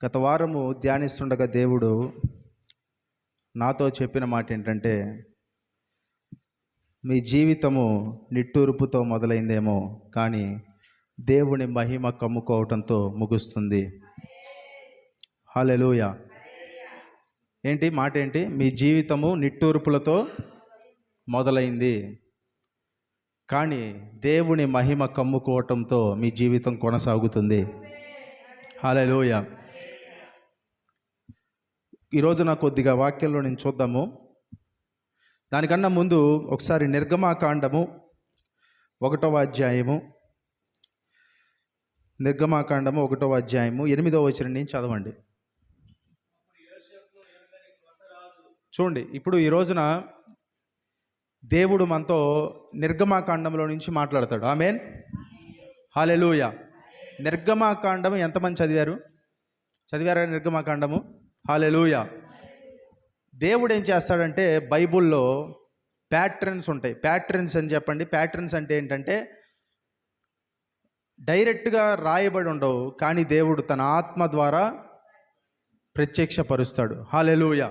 గత వారము ధ్యానిస్తుండగా దేవుడు నాతో చెప్పిన మాట ఏంటంటే, మీ జీవితము నిట్టూర్పుతో మొదలైందేమో కానీ దేవుని మహిమ కమ్ముకోవటంతో ముగుస్తుంది. హల్లెలూయా. ఏంటి మాట ఏంటి? మీ జీవితము నిట్టూర్పులతో మొదలైంది కానీ దేవుని మహిమ కమ్ముకోవటంతో మీ జీవితం కొనసాగుతుంది. హల్లెలూయా. ఈరోజు నాకు కొద్దిగా వాక్యంలో నేను చూద్దాము. దానికన్నా ముందు ఒకసారి నిర్గమాకాండము 1వ అధ్యాయము 8వ వచనం నుంచి చదవండి. చూడండి, ఇప్పుడు ఈ రోజున దేవుడు మనతో నిర్గమాకాండంలో నుంచి మాట్లాడతాడు. ఆమేన్. హల్లెలూయా. నిర్గమాకాండము ఎంతమంది చదివారా నిర్గమాకాండము? హల్లెలూయా. దేవుడు ఏం చేస్తాడంటే, బైబుల్లో ప్యాట్రన్స్ ఉంటాయి. ప్యాట్రన్స్ అని చెప్పండి. ప్యాట్రన్స్ అంటే ఏంటంటే డైరెక్ట్గా రాయబడి ఉండవు, కానీ దేవుడు తన ఆత్మ ద్వారా ప్రత్యక్షపరుస్తాడు. హల్లెలూయా.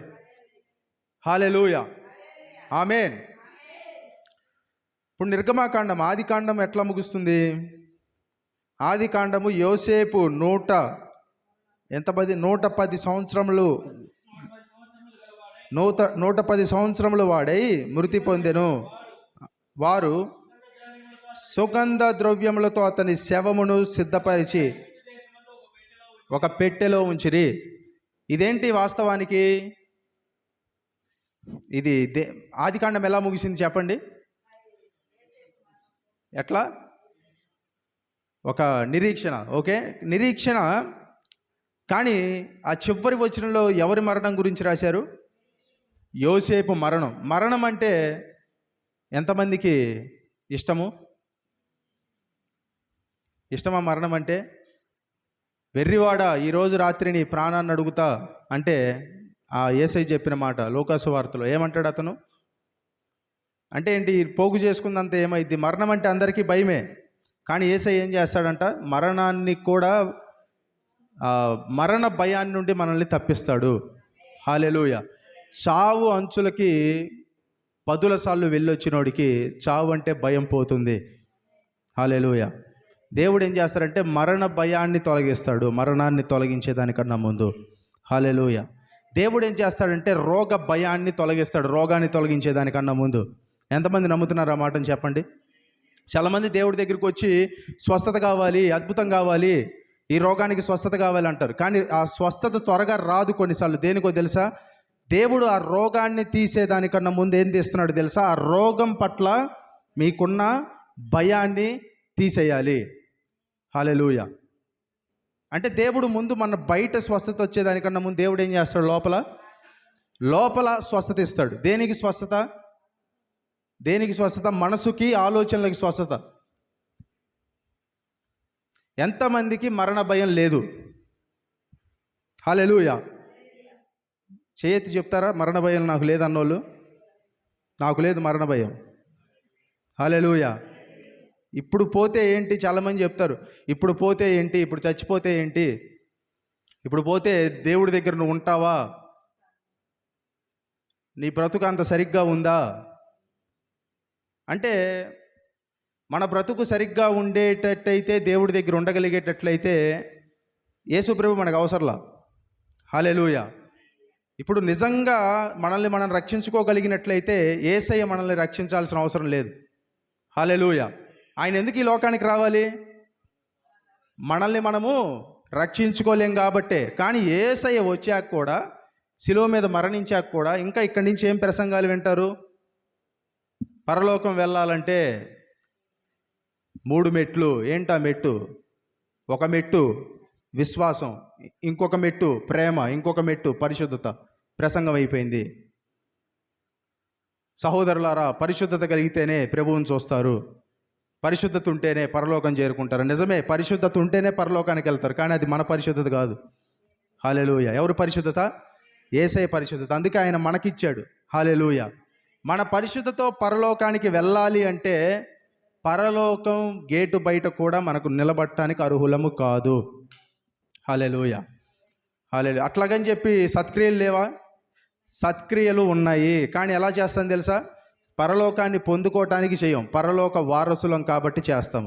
హల్లెలూయా. ఆమేన్. ఇప్పుడు నిర్గమాకాండం, ఆదికాండం ఎట్లా ముగుస్తుంది? ఆదికాండము యోసేపు 110 సంవత్సరములు వాడై మృతి పొందెను. వారు సుగంధ ద్రవ్యములతో అతని శవమును సిద్ధపరిచి ఒక పెట్టెలో ఉంచిరి. ఇదేంటి వాస్తవానికి? ఇది ఆదికాండం ఎలా ముగిసింది చెప్పండి? ఎట్లా? ఒక నిరీక్షణ. ఓకే, నిరీక్షణ. కానీ ఆ చివరి వచనంలో ఎవరి మరణం గురించి రాశారు? యోసేపు మరణం అంటే ఎంతమందికి ఇష్టమా మరణం అంటే? వెర్రివాడ, ఈరోజు రాత్రి నీ ప్రాణాన్ని అడుగుతా అంటే ఆ యేసయ్య చెప్పిన మాట లోకాసు వార్తలో ఏమంటాడు అతను? అంటే ఏంటి? పోగు చేసుకుందంత ఏమైంది? మరణం అంటే అందరికీ భయమే, కానీ యేసయ్య ఏం చేస్తాడంట? మరణాన్ని కూడా, మరణ భయాన్ని నుండి మనల్ని తప్పిస్తాడు. హల్లెలూయా. చావు అంచులకి 10 సార్లు వెళ్ళొచ్చినోడికి చావు అంటే భయం పోతుంది. హల్లెలూయా. దేవుడు ఏం చేస్తారంటే మరణ భయాన్ని తొలగిస్తాడు, మరణాన్ని తొలగించేదానికన్నా ముందు. హల్లెలూయా. దేవుడు ఏం చేస్తాడంటే రోగ భయాన్ని తొలగిస్తాడు, రోగాన్ని తొలగించేదానికన్నా ముందు. ఎంతమంది నమ్ముతున్నారు ఆ మాటని చెప్పండి? చాలామంది దేవుడి దగ్గరికి వచ్చి స్వస్థత కావాలి, అద్భుతం కావాలి, ఈ రోగానికి స్వస్థత కావాలి అంటారు, కానీ ఆ స్వస్థత త్వరగా రాదు కొన్నిసార్లు. దేనికో తెలుసా? దేవుడు ఆ రోగాన్ని తీసేదానికన్నా ముందు ఏం తీస్తున్నాడు తెలుసా? ఆ రోగం పట్ల మీకున్న భయాన్ని తీసేయాలి. హల్లెలూయా. అంటే దేవుడు ముందు మన బయట స్వస్థత వచ్చేదానికన్నా ముందు దేవుడు ఏం చేస్తాడు? లోపల స్వస్థత ఇస్తాడు. దేనికి స్వస్థత? మనసుకి, ఆలోచనలకి స్వస్థత. ఎంతమందికి మరణ భయం లేదు? హల్లెలూయా. చేయెత్తి చెప్తారా? మరణ భయం నాకు లేదు అన్నోళ్ళు. నాకు లేదు మరణ భయం. హల్లెలూయా. ఇప్పుడు పోతే ఏంటి? చాలామంది చెప్తారు, ఇప్పుడు పోతే ఏంటి, ఇప్పుడు చచ్చిపోతే ఏంటి, ఇప్పుడు పోతే దేవుడి దగ్గర నువ్వు ఉంటావా, నీ బ్రతుకు అంత సరిగ్గా ఉందా అంటే, మన బ్రతుకు సరిగ్గా ఉండేటట్టయితే, దేవుడి దగ్గర ఉండగలిగేటట్లయితే యేసు ప్రభు మనకు అవసరంలా. హల్లెలూయా. ఇప్పుడు నిజంగా మనల్ని మనం రక్షించుకోగలిగినట్లయితే యేసయ్య మనల్ని రక్షించాల్సిన అవసరం లేదు. హల్లెలూయా. ఆయన ఎందుకు ఈ లోకానికి రావాలి? మనల్ని మనము రక్షించుకోలేం కాబట్టే. కానీ యేసయ్య వచ్చాక కూడా, శిలువ మీద మరణించాక కూడా ఇంకా ఇక్కడి నుంచి ఏం ప్రసంగాలు వింటారు? పరలోకం వెళ్ళాలంటే 3 మెట్లు. ఏంటా మెట్టు? ఒక మెట్టు విశ్వాసం, ఇంకొక మెట్టు ప్రేమ, ఇంకొక మెట్టు పరిశుద్ధత. ప్రసంగం అయిపోయింది. సహోదరులారా, పరిశుద్ధత కలిగితేనే ప్రభువుని చూస్తారు, పరిశుద్ధత ఉంటేనే పరలోకం చేరుకుంటారు. నిజమే, పరిశుద్ధత ఉంటేనే పరలోకానికి వెళ్తారు, కానీ అది మన పరిశుద్ధత కాదు. హల్లెలూయా. ఎవరు పరిశుద్ధత? యేసయ్య పరిశుద్ధత. అందుకే ఆయన మనకిచ్చాడు. హల్లెలూయా. మన పరిశుద్ధతో పరలోకానికి వెళ్ళాలి అంటే పరలోకం గేటు బయట కూడా మనకు నిలబడటానికి అర్హులము కాదు. హల్లెలూయా. హల్లెలూయా. అట్లాగని చెప్పి సత్క్రియలు లేవా? సత్క్రియలు ఉన్నాయి. కానీ ఎలా చేస్తాం తెలుసా? పరలోకాన్ని పొందుకోవటానికి చేయం, పరలోక వారసులం కాబట్టి చేస్తాం.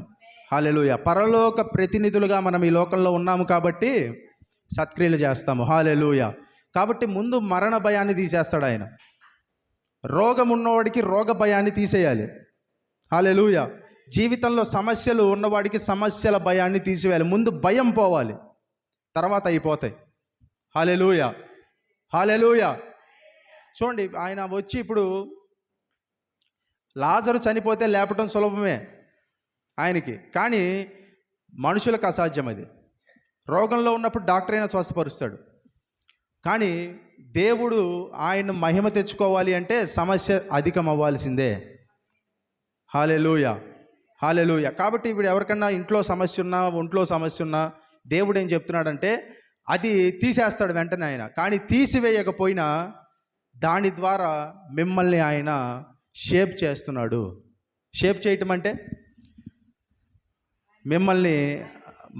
హల్లెలూయా. పరలోక ప్రతినిధులుగా మనం ఈ లోకంలో ఉన్నాము కాబట్టి సత్క్రియలు చేస్తాము. హల్లెలూయా. కాబట్టి ముందు మరణ భయాన్ని తీసేస్తాడు ఆయన. రోగం ఉన్నవాడికి రోగ భయాన్ని తీసేయాలి. హల్లెలూయా. జీవితంలో సమస్యలు ఉన్నవాడికి సమస్యల భయాన్ని తీసివేయాలి. ముందు భయం పోవాలి, తర్వాత అయిపోతాయి. హల్లెలూయా. హల్లెలూయా. చూడండి, ఆయన వచ్చి ఇప్పుడు లాజరు చనిపోతే లేపటం సులభమే ఆయనకి, కానీ మనుషులకు అసాధ్యం అది. రోగంలో ఉన్నప్పుడు డాక్టర్ అయినా స్వస్థపరుస్తాడు, కానీ దేవుడు ఆయన మహిమ తెచ్చుకోవాలి అంటే సమస్య అధికం అవ్వాల్సిందే. హల్లెలూయా. హల్లెలూయా. కాబట్టి ఇప్పుడు ఎవరికన్నా ఇంట్లో సమస్య ఉన్నా, ఒంట్లో సమస్య ఉన్నా, దేవుడు ఏం చెప్తున్నాడంటే అది తీసేస్తాడు వెంటనే ఆయన. కానీ తీసివేయకపోయినా దాని ద్వారా మిమ్మల్ని ఆయన షేప్ చేస్తున్నాడు. షేప్ చేయటం అంటే మిమ్మల్ని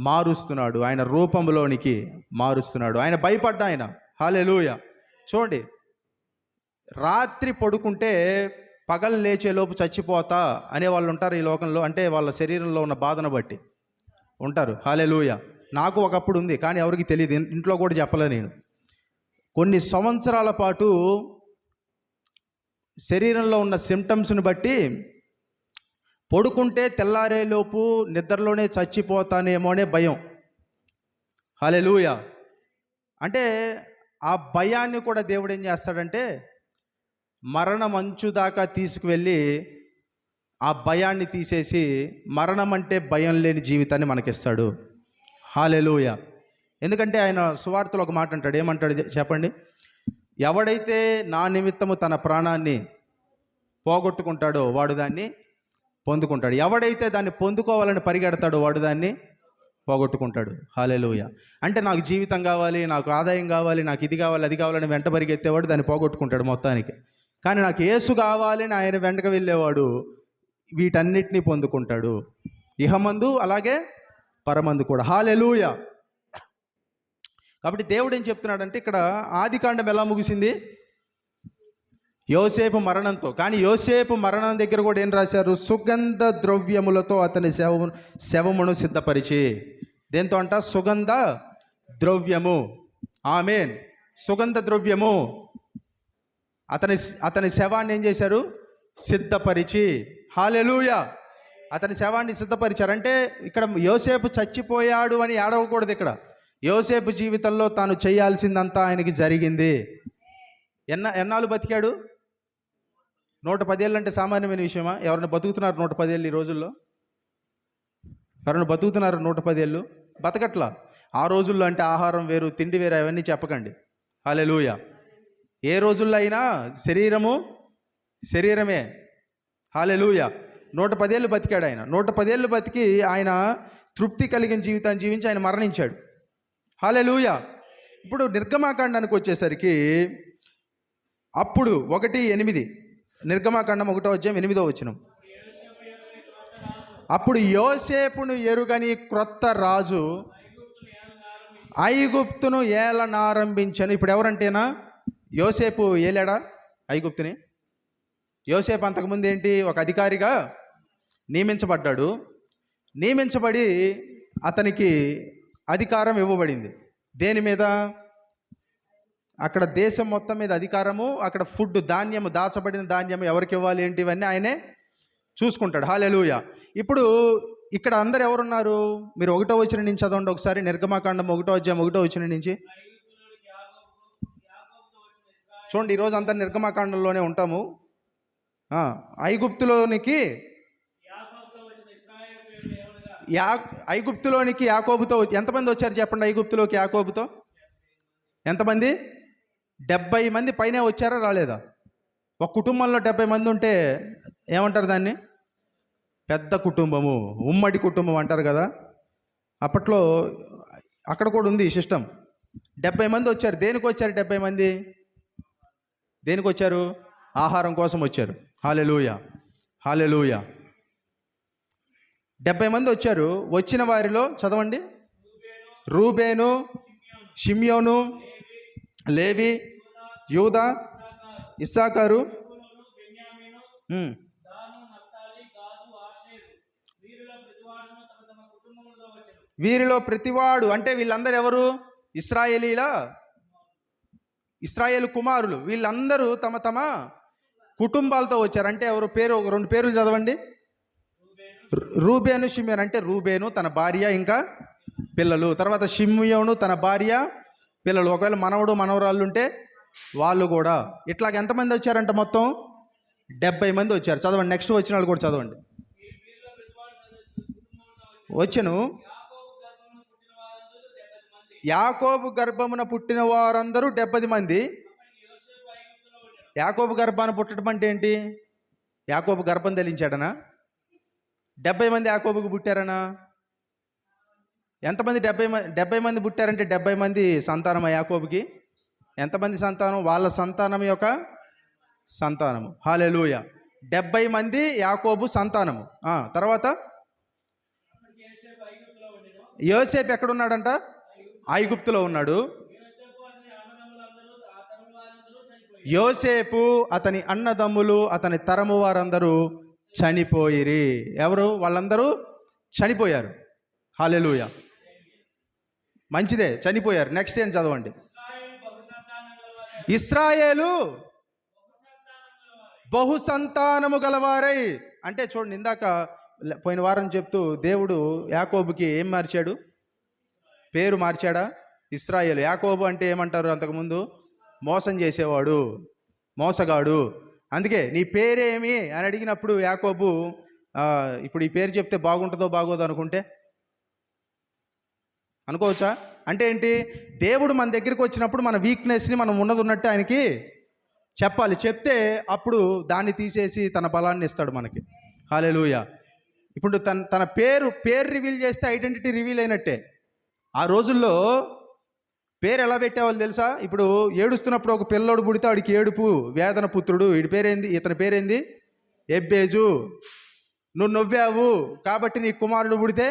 మారుస్తున్నాడు, ఆయన రూపంలోనికి మారుస్తున్నాడు. ఆయన భయపడ్డా ఆయన. హల్లెలూయా. చూడండి, రాత్రి పడుకుంటే పగలు లేచేలోపు చచ్చిపోతా అనేవాళ్ళు ఉంటారు ఈ లోకంలో. అంటే వాళ్ళ శరీరంలో ఉన్న బాధను బట్టి ఉంటారు. హల్లెలూయా. నాకు ఒకప్పుడు ఉంది, కానీ ఎవరికి తెలియదు, ఇంట్లో కూడా చెప్పలే నేను. కొన్ని సంవత్సరాల పాటు శరీరంలో ఉన్న సిమ్టమ్స్ని బట్టి పడుకుంటే తెల్లారేలోపు నిద్రలోనే చచ్చిపోతానేమో అనే భయం. హల్లెలూయా. అంటే ఆ భయాన్ని కూడా దేవుడు ఏం చేస్తాడంటే మరణం అంచు దాకా తీసుకువెళ్ళి ఆ భయాన్ని తీసేసి మరణం అంటే భయం లేని జీవితాన్ని మనకిస్తాడు. హల్లెలూయా. ఎందుకంటే ఆయన సువార్తలో ఒక మాట అంటాడు. ఏమంటాడు చెప్పండి? ఎవడైతే నా నిమిత్తము తన ప్రాణాన్ని పోగొట్టుకుంటాడో వాడు దాన్ని పొందుకుంటాడు. ఎవడైతే దాన్ని పొందుకోవాలని పరిగెడతాడో వాడు దాన్ని పోగొట్టుకుంటాడు. హల్లెలూయా. అంటే నాకు జీవితం కావాలి, నాకు ఆదాయం కావాలి, నాకు ఇది కావాలి, అది కావాలని వెంట పరిగెత్తేవాడు దాన్ని పోగొట్టుకుంటాడు మొత్తానికి. కానీ నాకు యేసు కావాలని ఆయన వెంటకు వెళ్ళేవాడు వీటన్నిటినీ పొందుకుంటాడు, ఇహమందు అలాగే పరమందు కూడా. హల్లెలూయా. కాబట్టి దేవుడు ఏం చెప్తున్నాడంటే ఇక్కడ ఆదికాండం ఎలా ముగిసింది? యోసేపు మరణంతో. కానీ యోసేపు మరణం దగ్గర కూడా ఏం రాశారు? సుగంధ ద్రవ్యములతో అతని శవమును సిద్ధపరిచి. దేంతో అంట? సుగంధ ద్రవ్యము. ఆమేన్. సుగంధ ద్రవ్యము. అతని శవాన్ని ఏం చేశారు? సిద్ధపరిచి. హల్లెలూయా. అతని శవాన్ని సిద్ధపరిచారు. అంటే ఇక్కడ యోసేపు చచ్చిపోయాడు అని ఏడవకూడదు. ఇక్కడ యోసేపు జీవితంలో తాను చేయాల్సిందంతా ఆయనకి జరిగింది. ఎన్నాళ్ళు బతికాడు? 110 ఏళ్ళు అంటే సామాన్యమైన విషయమా? ఎవరైనా బతుకుతున్నారు 110 ఏళ్ళు ఈ రోజుల్లో? ఎవరైనా బతుకుతున్నారు 110 ఏళ్ళు? బతకట్లా. ఆ రోజుల్లో అంటే ఆహారం వేరు, తిండి వేరు, అవన్నీ చెప్పకండి. హల్లెలూయా. ఏ రోజుల్లో అయినా శరీరమే. హల్లెలూయా. 110 ఏళ్ళు బతికాడు ఆయన. 110 ఏళ్ళు బతికి ఆయన తృప్తి కలిగిన జీవితాన్ని జీవించి ఆయన మరణించాడు. హల్లెలూయా. ఇప్పుడు నిర్గమాకాండానికి వచ్చేసరికి అప్పుడు 1:8, నిర్గమాకాండం 1వ అధ్యాయం 8వ వచనం. అప్పుడు యోసేపును ఎరుగని క్రొత్త రాజు ఐగుప్తును ఏలనారంభించను. ఇప్పుడు ఎవరంటేనా? యోసేపు ఏలాడా ఐగుప్తుని? యోసేపు అంతకుముందు ఏంటి? ఒక అధికారిగా నియమించబడ్డాడు. నియమించబడి అతనికి అధికారం ఇవ్వబడింది. దేని మీద? అక్కడ దేశం మొత్తం మీద అధికారము. అక్కడ ఫుడ్, ధాన్యము, దాచబడిన ధాన్యము ఎవరికి ఇవ్వాలి ఏంటి ఇవన్నీ ఆయనే చూసుకుంటాడు. హల్లెలూయా. ఇప్పుడు ఇక్కడ అందరు ఎవరున్నారు? మీరు 1వ వచనం నుంచి చదవండి ఒకసారి. నిర్గమాకాండం 1వ అధ్యాయం 1వ వచనం నుంచి చూడండి. ఈరోజు అంతా నిర్గమాకాండంలోనే ఉంటాము. ఐగుప్తులోనికి యాకోబుతో ఎంతమంది వచ్చారు చెప్పండి? ఐగుప్తులోకి యాకోబుతో ఎంతమంది? 70 మంది పైనే వచ్చారా రాలేదా? ఒక కుటుంబంలో 70 మంది ఉంటే ఏమంటారు దాన్ని? పెద్ద కుటుంబము, ఉమ్మడి కుటుంబం అంటారు కదా. అప్పట్లో అక్కడ కూడా ఉంది ఈ సిస్టమ్. 70 మంది వచ్చారు. దేనికి వచ్చారు 70 మంది? దేనికి వచ్చారు? ఆహారం కోసం వచ్చారు. హల్లెలూయా. హల్లెలూయా. 70 మంది వచ్చారు. వచ్చిన వారిలో చదవండి. రూబేను, షిమ్యోను, లేవి, యూదా, ఇస్సాకారు, వీరిలో ప్రతివాడు అంటే వీళ్ళందరూ ఎవరు? ఇశ్రాయేలు కుమారులు. వీళ్ళందరూ తమ తమ కుటుంబాలతో వచ్చారు. అంటే ఎవరు పేరు? ఒక 2 పేర్లు చదవండి. రూబేను, షిమ్యోను. అంటే రూబేను తన భార్య ఇంకా పిల్లలు, తర్వాత షిమ్యోను తన భార్య పిల్లలు, ఒకవేళ మనవడు మనవరాళ్ళు ఉంటే వాళ్ళు కూడా. ఇట్లాగ ఎంతమంది వచ్చారంట? మొత్తం 70 మంది వచ్చారు. చదవండి, నెక్స్ట్ వచ్చిన వాళ్ళు కూడా చదవండి. వచ్చెను, యాకోబు గర్భమున పుట్టిన వారందరూ 70 మంది. యాకోబు గర్భాన్ని పుట్టడం అంటే ఏంటి? యాకోబు గర్భం ధరించాడనా? 70 మంది యాకోబుకు పుట్టారనా? ఎంతమంది? 70 మంది పుట్టారంటే 70 మంది సంతానం యాకోబుకి. ఎంతమంది సంతానం? వాళ్ళ సంతానం యొక్క సంతానము. హల్లెలూయా. 70 మంది యాకోబు సంతానము. తర్వాత యోసేపు ఎక్కడున్నాడంట? ఐగుప్తులో ఉన్నాడు. యోసేపు, అతని అన్నదమ్ములు, అతని తరము వారందరూ చనిపోయిరి. ఎవరు? వాళ్ళందరూ చనిపోయారు. హల్లెలూయా. మంచిదే, చనిపోయారు. నెక్స్ట్ ఏం చదవండి. ఇశ్రాయేలు బహు సంతానము గలవారై. అంటే చూడండి, ఇందాక పోయిన వారం చెప్తూ దేవుడు యాకోబుకి ఏం మార్చాడు? పేరు మార్చాడా? ఇశ్రాయేలు. యాకోబు అంటే ఏమంటారు? అంతకుముందు మోసం చేసేవాడు, మోసగాడు. అందుకే నీ పేరేమి అని అడిగినప్పుడు యాకోబు ఇప్పుడు ఈ పేరు చెప్తే బాగుంటుందో బాగోదో అనుకోవచ్చా? అంటే ఏంటి? దేవుడు మన దగ్గరికి వచ్చినప్పుడు మన వీక్నెస్ని మనం ఉన్నట్టు ఆయనకి చెప్పాలి. చెప్తే అప్పుడు దాన్ని తీసేసి తన బలాన్ని ఇస్తాడు మనకి. హల్లెలూయా. ఇప్పుడు తన పేరు రివీల్ చేస్తే ఐడెంటిటీ రివీల్ అయినట్టే. ఆ రోజుల్లో పేరు ఎలా పెట్టేవాళ్ళు తెలుసా? ఇప్పుడు ఏడుస్తున్నప్పుడు ఒక పిల్లోడు పుడితే వాడికి ఏడుపు, వేదన పుత్రుడు. ఇతని పేరేంది? ఎబ్బేజు. నువ్వు నవ్వావు కాబట్టి నీ కుమారుడు పుడితే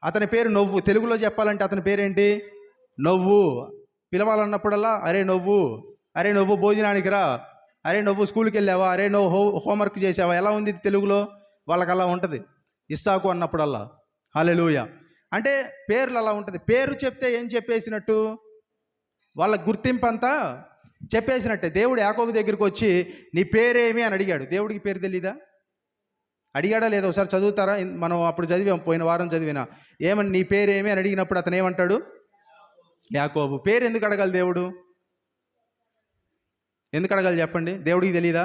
అతని పేరు నవ్వు. తెలుగులో చెప్పాలంటే అతని పేరేంటి? నవ్వు. పిలవాలన్నప్పుడల్లా అరే నవ్వు, అరే నవ్వు భోజనానికి రా, అరే నవ్వు స్కూల్కి వెళ్ళావా, అరే నువ్వు హోంవర్క్ చేసావా. ఎలా ఉంది తెలుగులో? వాళ్ళకి అలా ఉంటుంది. ఇస్సాకు అన్నప్పుడల్లా. హల్లెలూయా. అంటే పేర్లు అలా ఉంటుంది. పేరు చెప్తే ఏం చెప్పేసినట్టు? వాళ్ళ గుర్తింపు అంతా చెప్పేసినట్టే. దేవుడు యాకోబు దగ్గరికి వచ్చి నీ పేరేమి అని అడిగాడు. దేవుడికి పేరు తెలీదా? అడిగాడా లేదా? ఒకసారి చదువుతారా? మనం అప్పుడు చదివాం, పోయిన వారం చదివినా. ఏమని నీ పేరేమి అని అడిగినప్పుడు అతను ఏమంటాడు? యాకోబు. పేరు ఎందుకు అడగాలి దేవుడు? ఎందుకు అడగాలి చెప్పండి? దేవుడికి తెలీదా?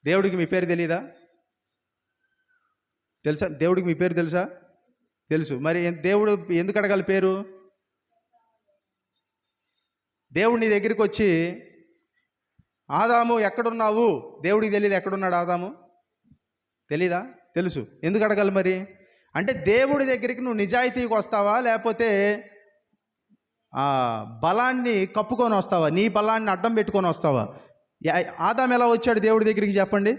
దేవుడికి మీ పేరు తెలీదా? తెలుసా? దేవుడికి మీ పేరు తెలుసా? తెలుసు. మరి దేవుడు ఎందుకు అడగాలి పేరు? దేవుడు నీ దగ్గరికి వచ్చి ఆదాము ఎక్కడున్నావు? దేవుడికి తెలియదు ఎక్కడున్నాడు ఆదాము? తెలీదా? తెలుసు. ఎందుకు అడగాలి మరి? అంటే దేవుడి దగ్గరికి నువ్వు నిజాయితీకి వస్తావా, లేకపోతే బలాన్ని కప్పుకొని వస్తావా? నీ బలాన్ని అడ్డం పెట్టుకొని వస్తావా? ఆదాము ఎలా వచ్చాడు దేవుడి దగ్గరికి చెప్పండి?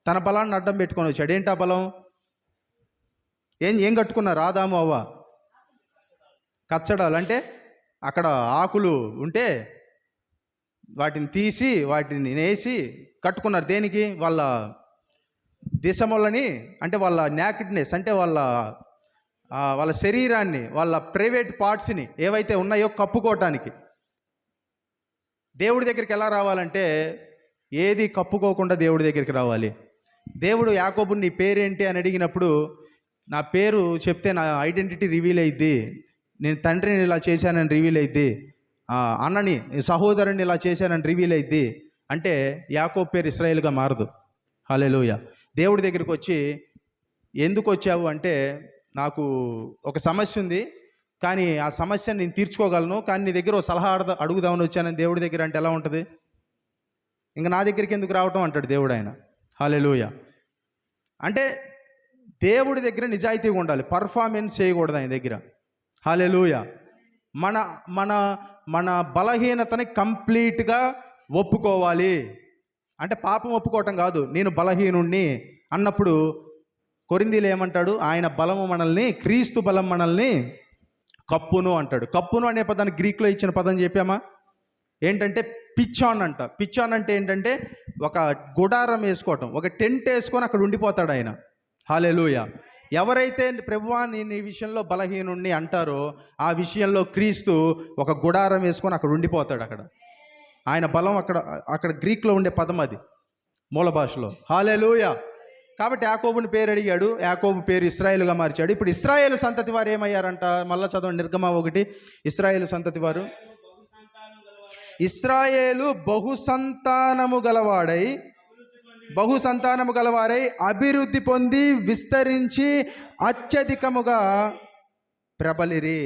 తన బలాన్ని అడ్డం పెట్టుకొని వచ్చాడు. ఏంటి ఆ బలం? ఏం కట్టుకున్నారు ఆదాము అవ్వ? కచ్చడాలు. అంటే అక్కడ ఆకులు ఉంటే వాటిని తీసి వాటిని నేసి కట్టుకున్నారు. దేనికి? వాళ్ళ దిశములని, అంటే వాళ్ళ నేకిడ్నెస్, అంటే వాళ్ళ శరీరాన్ని, వాళ్ళ ప్రైవేట్ పార్ట్స్ని ఏవైతే ఉన్నాయో కప్పుకోవటానికి. దేవుడి దగ్గరికి ఎలా రావాలంటే ఏది కప్పుకోకుండా దేవుడి దగ్గరికి రావాలి. దేవుడు యాకోబుని నీ పేరేంటి అని అడిగినప్పుడు నా పేరు చెప్తే నా ఐడెంటిటీ రివీల్ అయ్యిద్ది, నేను తండ్రిని ఇలా చేశానని రివీల్ అయ్యిద్ది, అన్నని సహోదరుని ఇలా చేశానని రివీల్ అయ్యిద్ది అంటే యాకోబు పేరు ఇశ్రాయేలుగా మారదు. హల్లెలూయా. దేవుడి దగ్గరికి వచ్చి ఎందుకు వచ్చావు అంటే నాకు ఒక సమస్య ఉంది, కానీ ఆ సమస్యను నేను తీర్చుకోగలను, కానీ నీ దగ్గర ఒక సలహా అడుగుదామని వచ్చానని దేవుడి దగ్గర అంటే ఎలా ఉంటుంది? ఇంకా నా దగ్గరికి ఎందుకు రావటం అంటాడు దేవుడు. ఆయన హల్లెలూయా. అంటే దేవుడి దగ్గర నిజాయితీగా ఉండాలి, పర్ఫార్మెన్స్ చేయకూడదు ఆయన దగ్గర. హల్లెలూయా. మన మన మన బలహీనతని కంప్లీట్గా ఒప్పుకోవాలి. అంటే పాపం ఒప్పుకోవటం కాదు, నేను బలహీనుణ్ణి అన్నప్పుడు కొరింథీయులు ఏమంటాడు? ఆయన బలము మనల్ని, క్రీస్తు బలం మనల్ని కప్పును అంటాడు. కప్పును అనే పదాన్ని గ్రీక్లో ఇచ్చిన పదం చెప్పామా? ఏంటంటే పిచ్చాన్ అంట. పిచ్చాన్ అంటే ఏంటంటే ఒక గుడారం వేసుకోవటం, ఒక టెంట్ వేసుకొని అక్కడ ఉండిపోతాడు ఆయన. హల్లెలూయా. ఎవరైతే ప్రభువా నేను ఈ విషయంలో బలహీనుణ్ణి అంటారో ఆ విషయంలో క్రీస్తు ఒక గుడారం వేసుకొని అక్కడ ఉండిపోతాడు. అక్కడ ఆయన బలం అక్కడ గ్రీక్లో ఉండే పదం అది, మూల భాషలో. హల్లెలూయా. కాబట్టి యాకోబుని పేరు అడిగాడు, యాకోబు పేరు ఇశ్రాయేలుగా మార్చాడు. ఇప్పుడు ఇశ్రాయేలు సంతతి వారు ఏమయ్యారంట? మళ్ళా చదవండి, నిర్గమ 1. ఇశ్రాయేలు సంతతి వారు, ఇశ్రాయేలు బహుసంతానము గలవారై అభివృద్ధి పొంది విస్తరించి అత్యధికముగా ప్రబలిరి.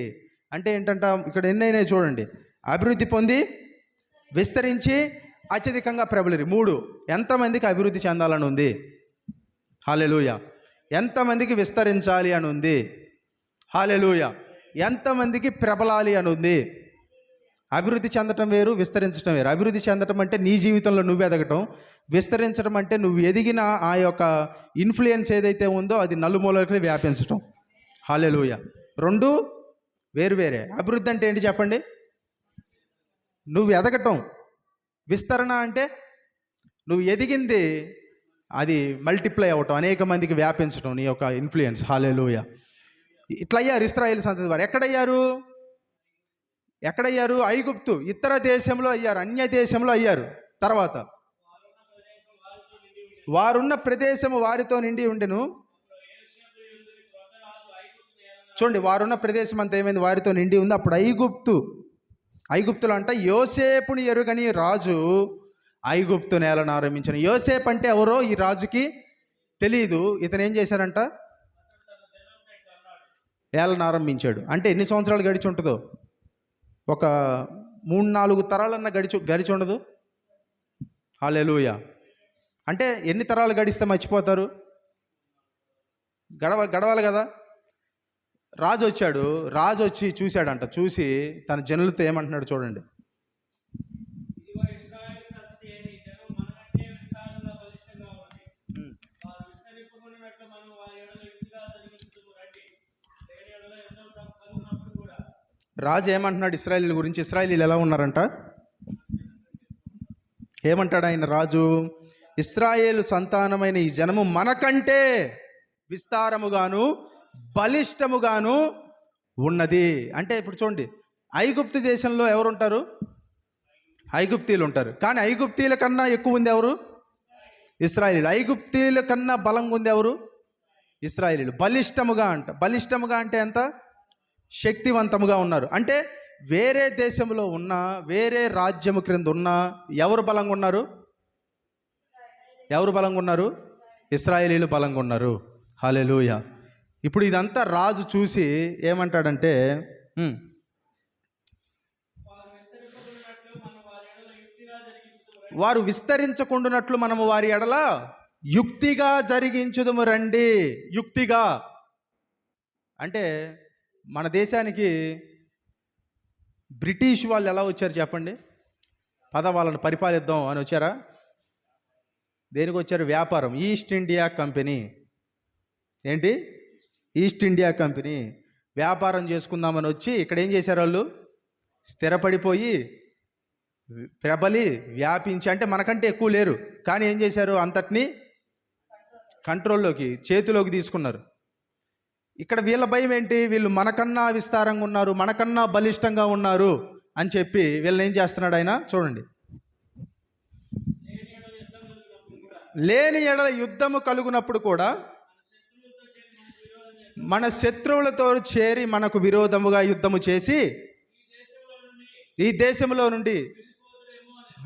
అంటే ఏంటంట? ఇక్కడ ఎన్నైనా చూడండి, అభివృద్ధి పొంది విస్తరించి అత్యధికంగా ప్రబలిరి. 3. ఎంతమందికి అభివృద్ధి చెందాలని ఉంది? హల్లెలూయా. ఎంతమందికి విస్తరించాలి అని ఉంది? హల్లెలూయా. ఎంతమందికి ప్రబలాలి అని ఉంది? అభివృద్ధి చెందటం వేరు, విస్తరించడం వేరు. అభివృద్ధి చెందటం అంటే నీ జీవితంలో నువ్వు ఎదగటం, విస్తరించడం అంటే నువ్వు ఎదిగిన ఆ యొక్క ఇన్ఫ్లుయెన్స్ ఏదైతే ఉందో అది నలుమూలకి వ్యాపించటం. హల్లెలూయా. 2 వేరు వేరే. అభివృద్ధి అంటే ఏంటి చెప్పండి? నువ్వు ఎదగటం. విస్తరణ అంటే నువ్వు ఎదిగింది అది మల్టిప్లై అవ్వటం, అనేక మందికి వ్యాపించటం నీ యొక్క ఇన్ఫ్లుయెన్స్. హల్లెలూయా. ఇట్లా అయ్యారు ఇశ్రాయేలు సంతతి వారు. ఎక్కడయ్యారు? ఐగుప్తు, ఇతర దేశంలో అయ్యారు, అన్య దేశంలో అయ్యారు. తర్వాత వారున్న ప్రదేశము వారితో నిండి ఉండెను. చూడండి, వారున్న ప్రదేశం అంతా ఏమైంది? వారితో నిండి ఉంది. అప్పుడు ఐగుప్తులు అంట యోసేపుని ఎరుగని రాజు ఐగుప్తు నేలను ఆరంభించాను. యోసేపు అంటే ఎవరో ఈ రాజుకి తెలియదు. ఇతను ఏం చేశారంట? ఏలను ఆరంభించాడు. అంటే ఎన్ని సంవత్సరాలు గడిచి ఉంటుందో? ఒక 3-4 తరాలన్నా గడిచి ఉండదు. హల్లెలూయా. అంటే ఎన్ని తరాలు గడిస్తే మర్చిపోతారు? గడవాలి కదా. రాజు వచ్చాడు. రాజు వచ్చి చూశాడంట. చూసి తన జనులతో ఏమంటున్నాడు చూడండి. రాజు ఏమంటున్నాడు ఇశ్రాయేలీల గురించి? ఇశ్రాయేలీలు ఎలా ఉన్నారంట? ఏమంటాడు ఆయన రాజు? ఇశ్రాయేలు సంతానమైన ఈ జనము మనకంటే విస్తారముగాను బలిష్టముగాను ఉన్నది. అంటే ఇప్పుడు చూడండి, ఐగుప్తు దేశంలో ఎవరు ఉంటారు? ఐగుప్తీలు ఉంటారు. కానీ ఐగుప్తీల కన్నా ఎక్కువ ఉంది ఎవరు? ఇశ్రాయేలీలు. ఐగుప్తీల కన్నా బలంగా ఉంది ఎవరు? ఇశ్రాయేలీలు. బలిష్టముగా అంటే ఎంత? శక్తివంతముగా ఉన్నారు. అంటే వేరే దేశంలో ఉన్న, వేరే రాజ్యము క్రింద ఉన్న ఎవరు బలంగా ఉన్నారు? ఇశ్రాయేలీలు బలంగా ఉన్నారు. హల్లెలూయా. ఇప్పుడు ఇదంతా రాజు చూసి ఏమంటాడంటే, వారు విస్తరించకుండానట్లు మనము వారి ఎడల యుక్తిగా జరిగించుదుము రండి. యుక్తిగా అంటే మన దేశానికి బ్రిటిష్ వాళ్ళు ఎలా వచ్చారు చెప్పండి? వాళ్ళని పరిపాలిద్దాం అని వచ్చారా? దేనికి వచ్చారు? వ్యాపారం. East India Company. ఏంటి? East India Company. వ్యాపారం చేసుకుందామని వచ్చి ఇక్కడ ఏం చేశారు? వాళ్ళు స్థిరపడిపోయి ప్రబలి వ్యాపించి, అంటే మనకంటే ఎక్కువ లేరు కానీ ఏం చేశారు? అంతటినీ చేతిలోకి తీసుకున్నారు. ఇక్కడ వీళ్ళ భయం ఏంటి? వీళ్ళు మనకన్నా విస్తారంగా ఉన్నారు, మనకన్నా బలిష్టంగా ఉన్నారు అని చెప్పి వీళ్ళని ఏం చేస్తున్నాడు ఆయన? చూడండి. లేని ఎడల యుద్ధము కలుగునప్పుడు కూడా మన శత్రువులతో చేరి మనకు విరోధముగా యుద్ధము చేసి ఈ దేశంలో నుండి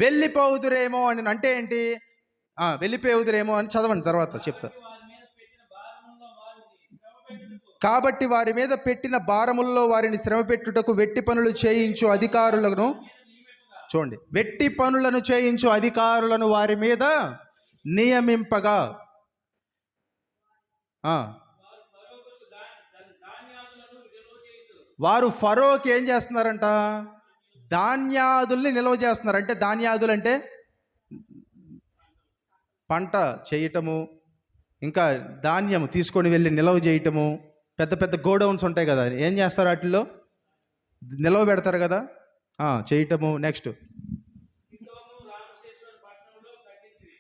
వెళ్ళిపోదురేమో అని. అంటే ఏంటి? వెళ్ళిపోదురేమో అని చదవండి, తర్వాత చెప్తా. కాబట్టి వారి మీద పెట్టిన భారముల్లో వారిని శ్రమ పెట్టుటకు వెట్టి పనులు చేయించు అధికారులను, చూడండి, వెట్టి పనులను చేయించు అధికారులను వారి మీద నియమింపగా వారు ఫరోకి ఏం చేస్తున్నారంట? ధాన్యాదుల్ని నిల్వ చేస్తున్నారు. అంటే ధాన్యాదులు అంటే పంట చేయటము, ఇంకా ధాన్యము తీసుకొని వెళ్ళి నిల్వ చేయటము. పెద్ద పెద్ద గోడౌన్స్ ఉంటాయి కదా, ఏం చేస్తారు? వాటిల్లో నిలవ పెడతారు కదా, చేయటము. నెక్స్ట్,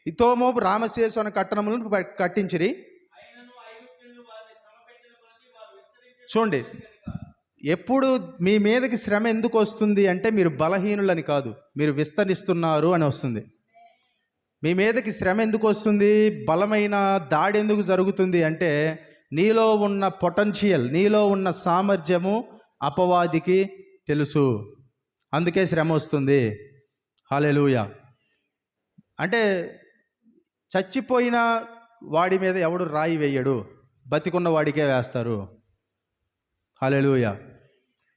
ఇతోమో రామశేషు అనే పట్టణములను కట్టించిరి. చూడండి, ఎప్పుడు మీ మీదకి శ్రమ ఎందుకు వస్తుంది అంటే మీరు బలహీనులని కాదు, మీరు విస్తరిస్తున్నారు అని వస్తుంది. మీ మీదకి శ్రమ ఎందుకు వస్తుంది, బలమైన దాడి ఎందుకు జరుగుతుంది అంటే నీలో ఉన్న పొటెన్షియల్, నీలో ఉన్న సామర్థ్యము అపవాదికి తెలుసు, అందుకే శ్రమ వస్తుంది. హల్లెలూయా. అంటే చచ్చిపోయిన వాడి మీద ఎవడు రాయి వేయడు, బతికున్న వాడికే వేస్తారు. హల్లెలూయా.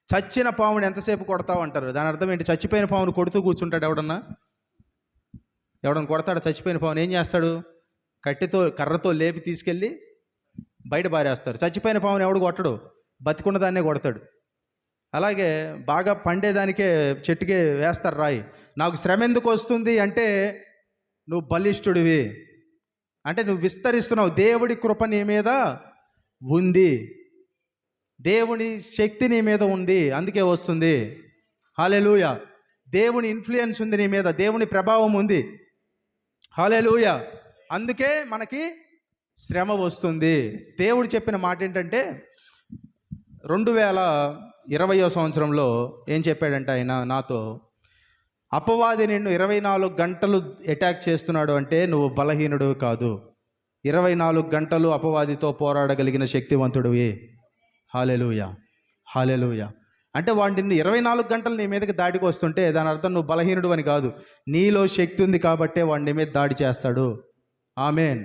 చచ్చిన పాముని ఎంతసేపు కొడతావు అంటారు, దాని అర్థం ఏంటి? చచ్చిపోయిన పామును కొడుతూ కూర్చుంటాడు ఎవడన్నా కొడతాడు? చచ్చిపోయిన పాముని ఏం చేస్తాడు? కర్రతో లేపి తీసుకెళ్ళి బయట బారేస్తారు. చచ్చిపోయిన పాముని ఎవడు కొట్టడు, బతికున్న దాన్నే కొడతాడు. అలాగే బాగా పండేదానికే చెట్టుకే వేస్తారు రాయి. నాకు శ్రమ ఎందుకు వస్తుంది అంటే నువ్వు బలిష్ఠుడివి, అంటే నువ్వు విస్తరిస్తున్నావు, దేవుడి కృప నీ మీద ఉంది, దేవుని శక్తి నీ మీద ఉంది, అందుకే వస్తుంది. హల్లెలూయా. దేవుని ఇన్ఫ్లుయెన్స్ ఉంది నీ మీద, దేవుని ప్రభావం ఉంది. హల్లెలూయా. అందుకే మనకి శ్రమ వస్తుంది. దేవుడు చెప్పిన మాట ఏంటంటే 2020వ సంవత్సరంలో ఏం చెప్పాడంటే ఆయన నాతో, అపవాది నిన్ను 24 గంటలు అటాక్ చేస్తున్నాడు అంటే నువ్వు బలహీనుడు కాదు, 24 గంటలు అపవాదితో పోరాడగలిగిన శక్తివంతుడివి. హల్లెలూయా. హల్లెలూయా. అంటే వాడిని 24 గంటలు నీ మీదకి దాడికి వస్తుంటే దాని అర్థం నువ్వు బలహీనుడు అని కాదు, నీలో శక్తి ఉంది కాబట్టే వాడి నీ మీద దాడి చేస్తాడు. ఆమేన్.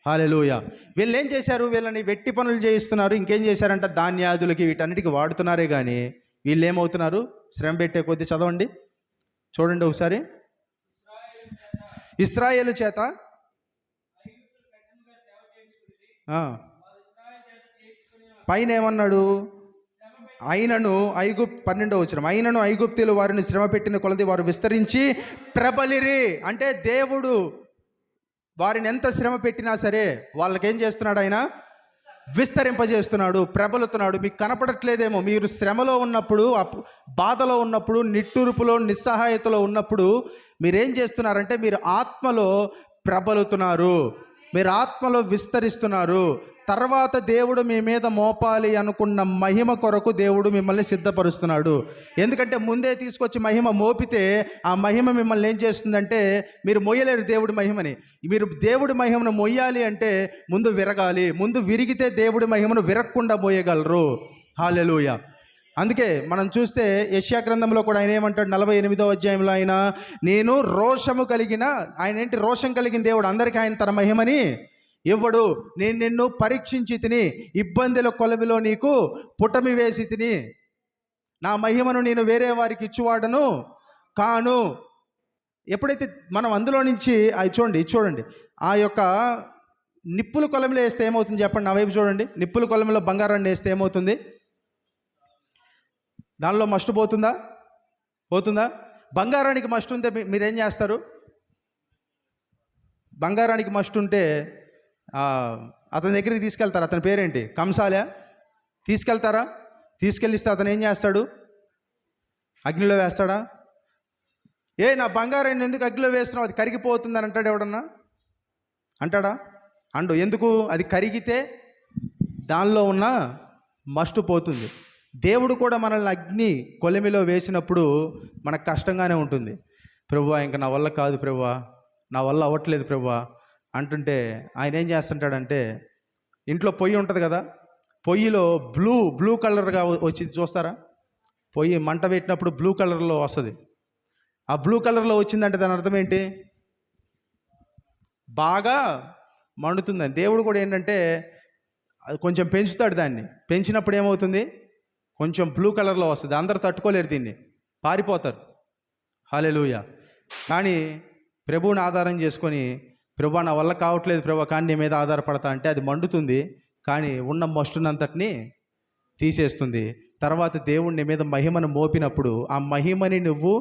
హల్లెలూయా. వీళ్ళు ఏం చేశారు? వీళ్ళని వెట్టి పనులు చేయిస్తున్నారు. ఇంకేం చేశారంట? ధాన్యాదులకి వీటన్నిటికి వాడుతున్నారే కానీ వీళ్ళు ఏమవుతున్నారు? శ్రమ పెట్టే కొద్దీ. చదవండి, చూడండి ఒకసారి. ఇశ్రాయేలు చేత పైన ఏమన్నాడు? అయినను 12వ వచనం, అయినను ఐగుప్తీయులు వారిని శ్రమ పెట్టిన కొలది వారు విస్తరించి ప్రబలిరి. అంటే దేవుడు వారిని ఎంత శ్రమ పెట్టినా సరే వాళ్ళకేం చేస్తున్నాడు? ఆయన విస్తరింపజేస్తున్నాడు, ప్రబలుతున్నాడు. మీకు కనపడట్లేదేమో, మీరు శ్రమలో ఉన్నప్పుడు, బాధలో ఉన్నప్పుడు, నిట్టూర్పులో, నిస్సహాయతలో ఉన్నప్పుడు మీరేం చేస్తున్నారంటే మీరు ఆత్మలో ప్రబలుతున్నారు, మీరు ఆత్మలో విస్తరిస్తున్నారు. తర్వాత దేవుడు మీ మీద మోపాలి అనుకున్న మహిమ కొరకు దేవుడు మిమ్మల్ని సిద్ధపరుస్తున్నాడు. ఎందుకంటే ముందే తీసుకొచ్చి మహిమ మోపితే ఆ మహిమ మిమ్మల్ని ఏం చేస్తుందంటే మీరు మొయ్యలేరు దేవుడి మహిమని. మీరు దేవుడి మహిమను మొయ్యాలి అంటే ముందు విరగాలి, ముందు విరిగితే దేవుడి మహిమను విరగకుండా మోయగలరు. హల్లెలూయా. అందుకే మనం చూస్తే యెషయా గ్రంథంలో కూడా ఆయన ఏమంటాడు? 48వ అధ్యాయంలో ఆయన, నేను రోషము కలిగిన, ఆయన ఏంటి? రోషం కలిగిన దేవుడు. అందరికీ ఆయన తన మహిమని ఇవ్వడు. నేను నిన్ను పరీక్షించి తిని, ఇబ్బందుల కొలవిలో నీకు పుటమి వేసి తిని, నా మహిమను నేను వేరే వారికి ఇచ్చువాడను కాను. ఎప్పుడైతే మనం అందులో నుంచి అది చూడండి ఆ యొక్క నిప్పుల కొలంలో వేస్తే ఏమవుతుంది చెప్పండి? నా వైపు చూడండి. నిప్పుల కొలంలో బంగారాన్ని వేస్తే ఏమవుతుంది? దానిలో మస్టు పోతుందా? బంగారానికి మస్టు ఉంటే మీరేం చేస్తారు? బంగారానికి మస్టు ఉంటే అతని దగ్గరికి తీసుకెళ్తారు. అతని పేరేంటి? కంసాలే. తీసుకెళ్తారా? తీసుకెళ్ళిస్తే అతను ఏం చేస్తాడు? అగ్నిలో వేస్తాడా? నా బంగారాన్ని ఎందుకు అగ్నిలో వేస్తున్నావు, అది కరిగిపోతుందని అంటాడు ఎవడన్నా? అంటాడా? అండు. ఎందుకు? అది కరిగితే దానిలో ఉన్న మస్టు పోతుంది. దేవుడు కూడా మనల్ని అగ్ని కొలిమిలో వేసినప్పుడు మనకు కష్టంగానే ఉంటుంది. ప్రభువా, ఇంకా నా వల్ల కాదు ప్రభువా, నా వల్ల అవ్వట్లేదు ప్రభువా అంటుంటే ఆయన ఏం చేస్తుంటాడంటే, ఇంట్లో పొయ్యి ఉంటుంది కదా, పొయ్యిలో బ్లూ కలర్గా వచ్చి చూస్తారా? పొయ్యి మంట పెట్టినప్పుడు బ్లూ కలర్లో వస్తుంది. ఆ బ్లూ కలర్లో వచ్చిందంటే దాని అర్థం ఏంటి? బాగా మండుతుందని. దేవుడు కూడా ఏంటంటే కొంచెం పెంచుతాడు. దాన్ని పెంచినప్పుడు ఏమవుతుంది? కొంచెం బ్లూ కలర్లో వస్తుంది. అందరూ తట్టుకోలేరు, దీన్ని పారిపోతారు. హల్లెలూయా. కానీ ప్రభువుని ఆధారం చేసుకొని, ప్రభు నా వల్ల కావట్లేదు ప్రభు, కానీ నీ మీద ఆధారపడతా అంటే అది మండుతుంది, కానీ ఉన్న మస్టునంతటిని తీసేస్తుంది. తర్వాత దేవుడి మీద మహిమను మోపినప్పుడు ఆ మహిమని నువ్వు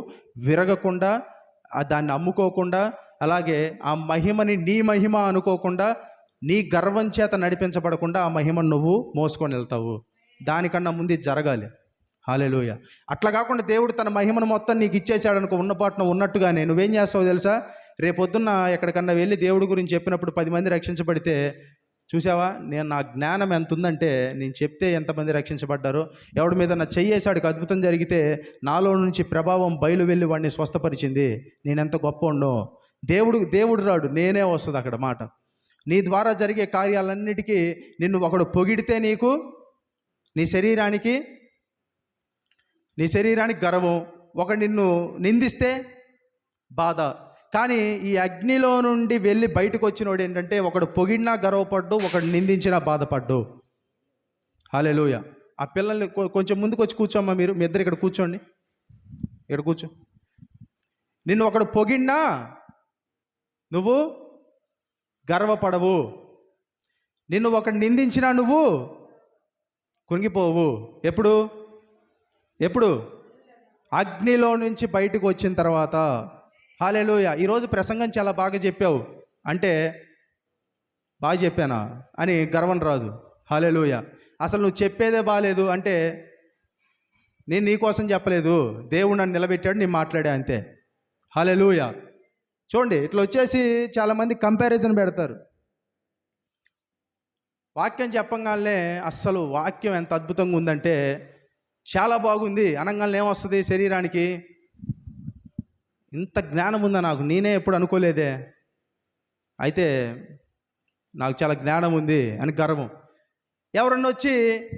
విరగకుండా, దాన్ని అమ్ముకోకుండా, అలాగే ఆ మహిమని నీ మహిమ అనుకోకుండా, నీ గర్వం చేత నడిపించబడకుండా ఆ మహిమను నువ్వు మోసుకొని వెళ్తావు. దానికన్నా ముందు జరగాలి. హల్లెలూయా. అట్లా కాకుండా దేవుడు తన మహిమను మొత్తం నీకు ఇచ్చేసాడు అనుకో, ఉన్నపాటున ఉన్నట్టుగానే నువ్వేం చేస్తావో తెలుసా? రేపొద్దున్న ఎక్కడికన్నా వెళ్ళి దేవుడి గురించి చెప్పినప్పుడు 10 మంది రక్షించబడితే, చూసావా నా జ్ఞానం ఎంత ఉందంటే నేను చెప్తే ఎంతమంది రక్షించబడ్డారో, ఎవడి మీద నా చెయ్యేసాడికి అద్భుతం జరిగితే నాలో నుంచి ప్రభావం బయలు వెళ్ళి వాడిని స్వస్థపరిచింది, నేనెంత గొప్ప ఉండో. దేవుడు రాడు, నేనే వస్తుంది అక్కడ మాట. నీ ద్వారా జరిగే కార్యాలన్నిటికీ నిన్ను ఒకడు పొగిడితే నీకు నీ శరీరానికి గర్వం, ఒకడు నిన్ను నిందిస్తే బాధ. కానీ ఈ అగ్నిలో నుండి వెళ్ళి బయటకు వచ్చినోడు ఏంటంటే, ఒకడు పొగిడినా గర్వపడ్డు, ఒకడు నిందించినా బాధపడ్డు. హల్లెలూయా. ఆ పిల్లల్ని కొంచెం ముందుకు వచ్చి కూర్చోమ్మా, మీ ఇద్దరు ఇక్కడ కూర్చోండి, ఇక్కడ కూర్చో. నిన్ను ఒకడు పొగిడినా నువ్వు గర్వపడవు, నిన్ను ఒకడు నిందించినా నువ్వు కుంగిపోవు. ఎప్పుడు అగ్నిలో నుంచి బయటకు వచ్చిన తర్వాత. హల్లెలూయా. ఈరోజు ప్రసంగం చాలా బాగా చెప్పావు అంటే బాగా చెప్పానా అని గర్వం రాదు. హల్లెలూయా. అసలు నువ్వు చెప్పేదే బాగాలేదు అంటే నేను నీకోసం చెప్పలేదు, దేవుడు నన్ను నిలబెట్టాడు, నేను మాట్లాడా అంతే. హల్లెలూయా. చూడండి, ఇట్లా వచ్చేసి చాలామంది కంపారిజన్ పెడతారు. వాక్యం చెప్పంగానే అస్సలు వాక్యం ఎంత అద్భుతంగా ఉందంటే, చాలా బాగుంది అనగానే ఏమొస్తుంది శరీరానికి? ఇంత జ్ఞానం ఉందా నాకు, నేనే ఎప్పుడు అనుకోలేదే, అయితే నాకు చాలా జ్ఞానం ఉంది అని గర్వం. ఎవరన్నా వచ్చి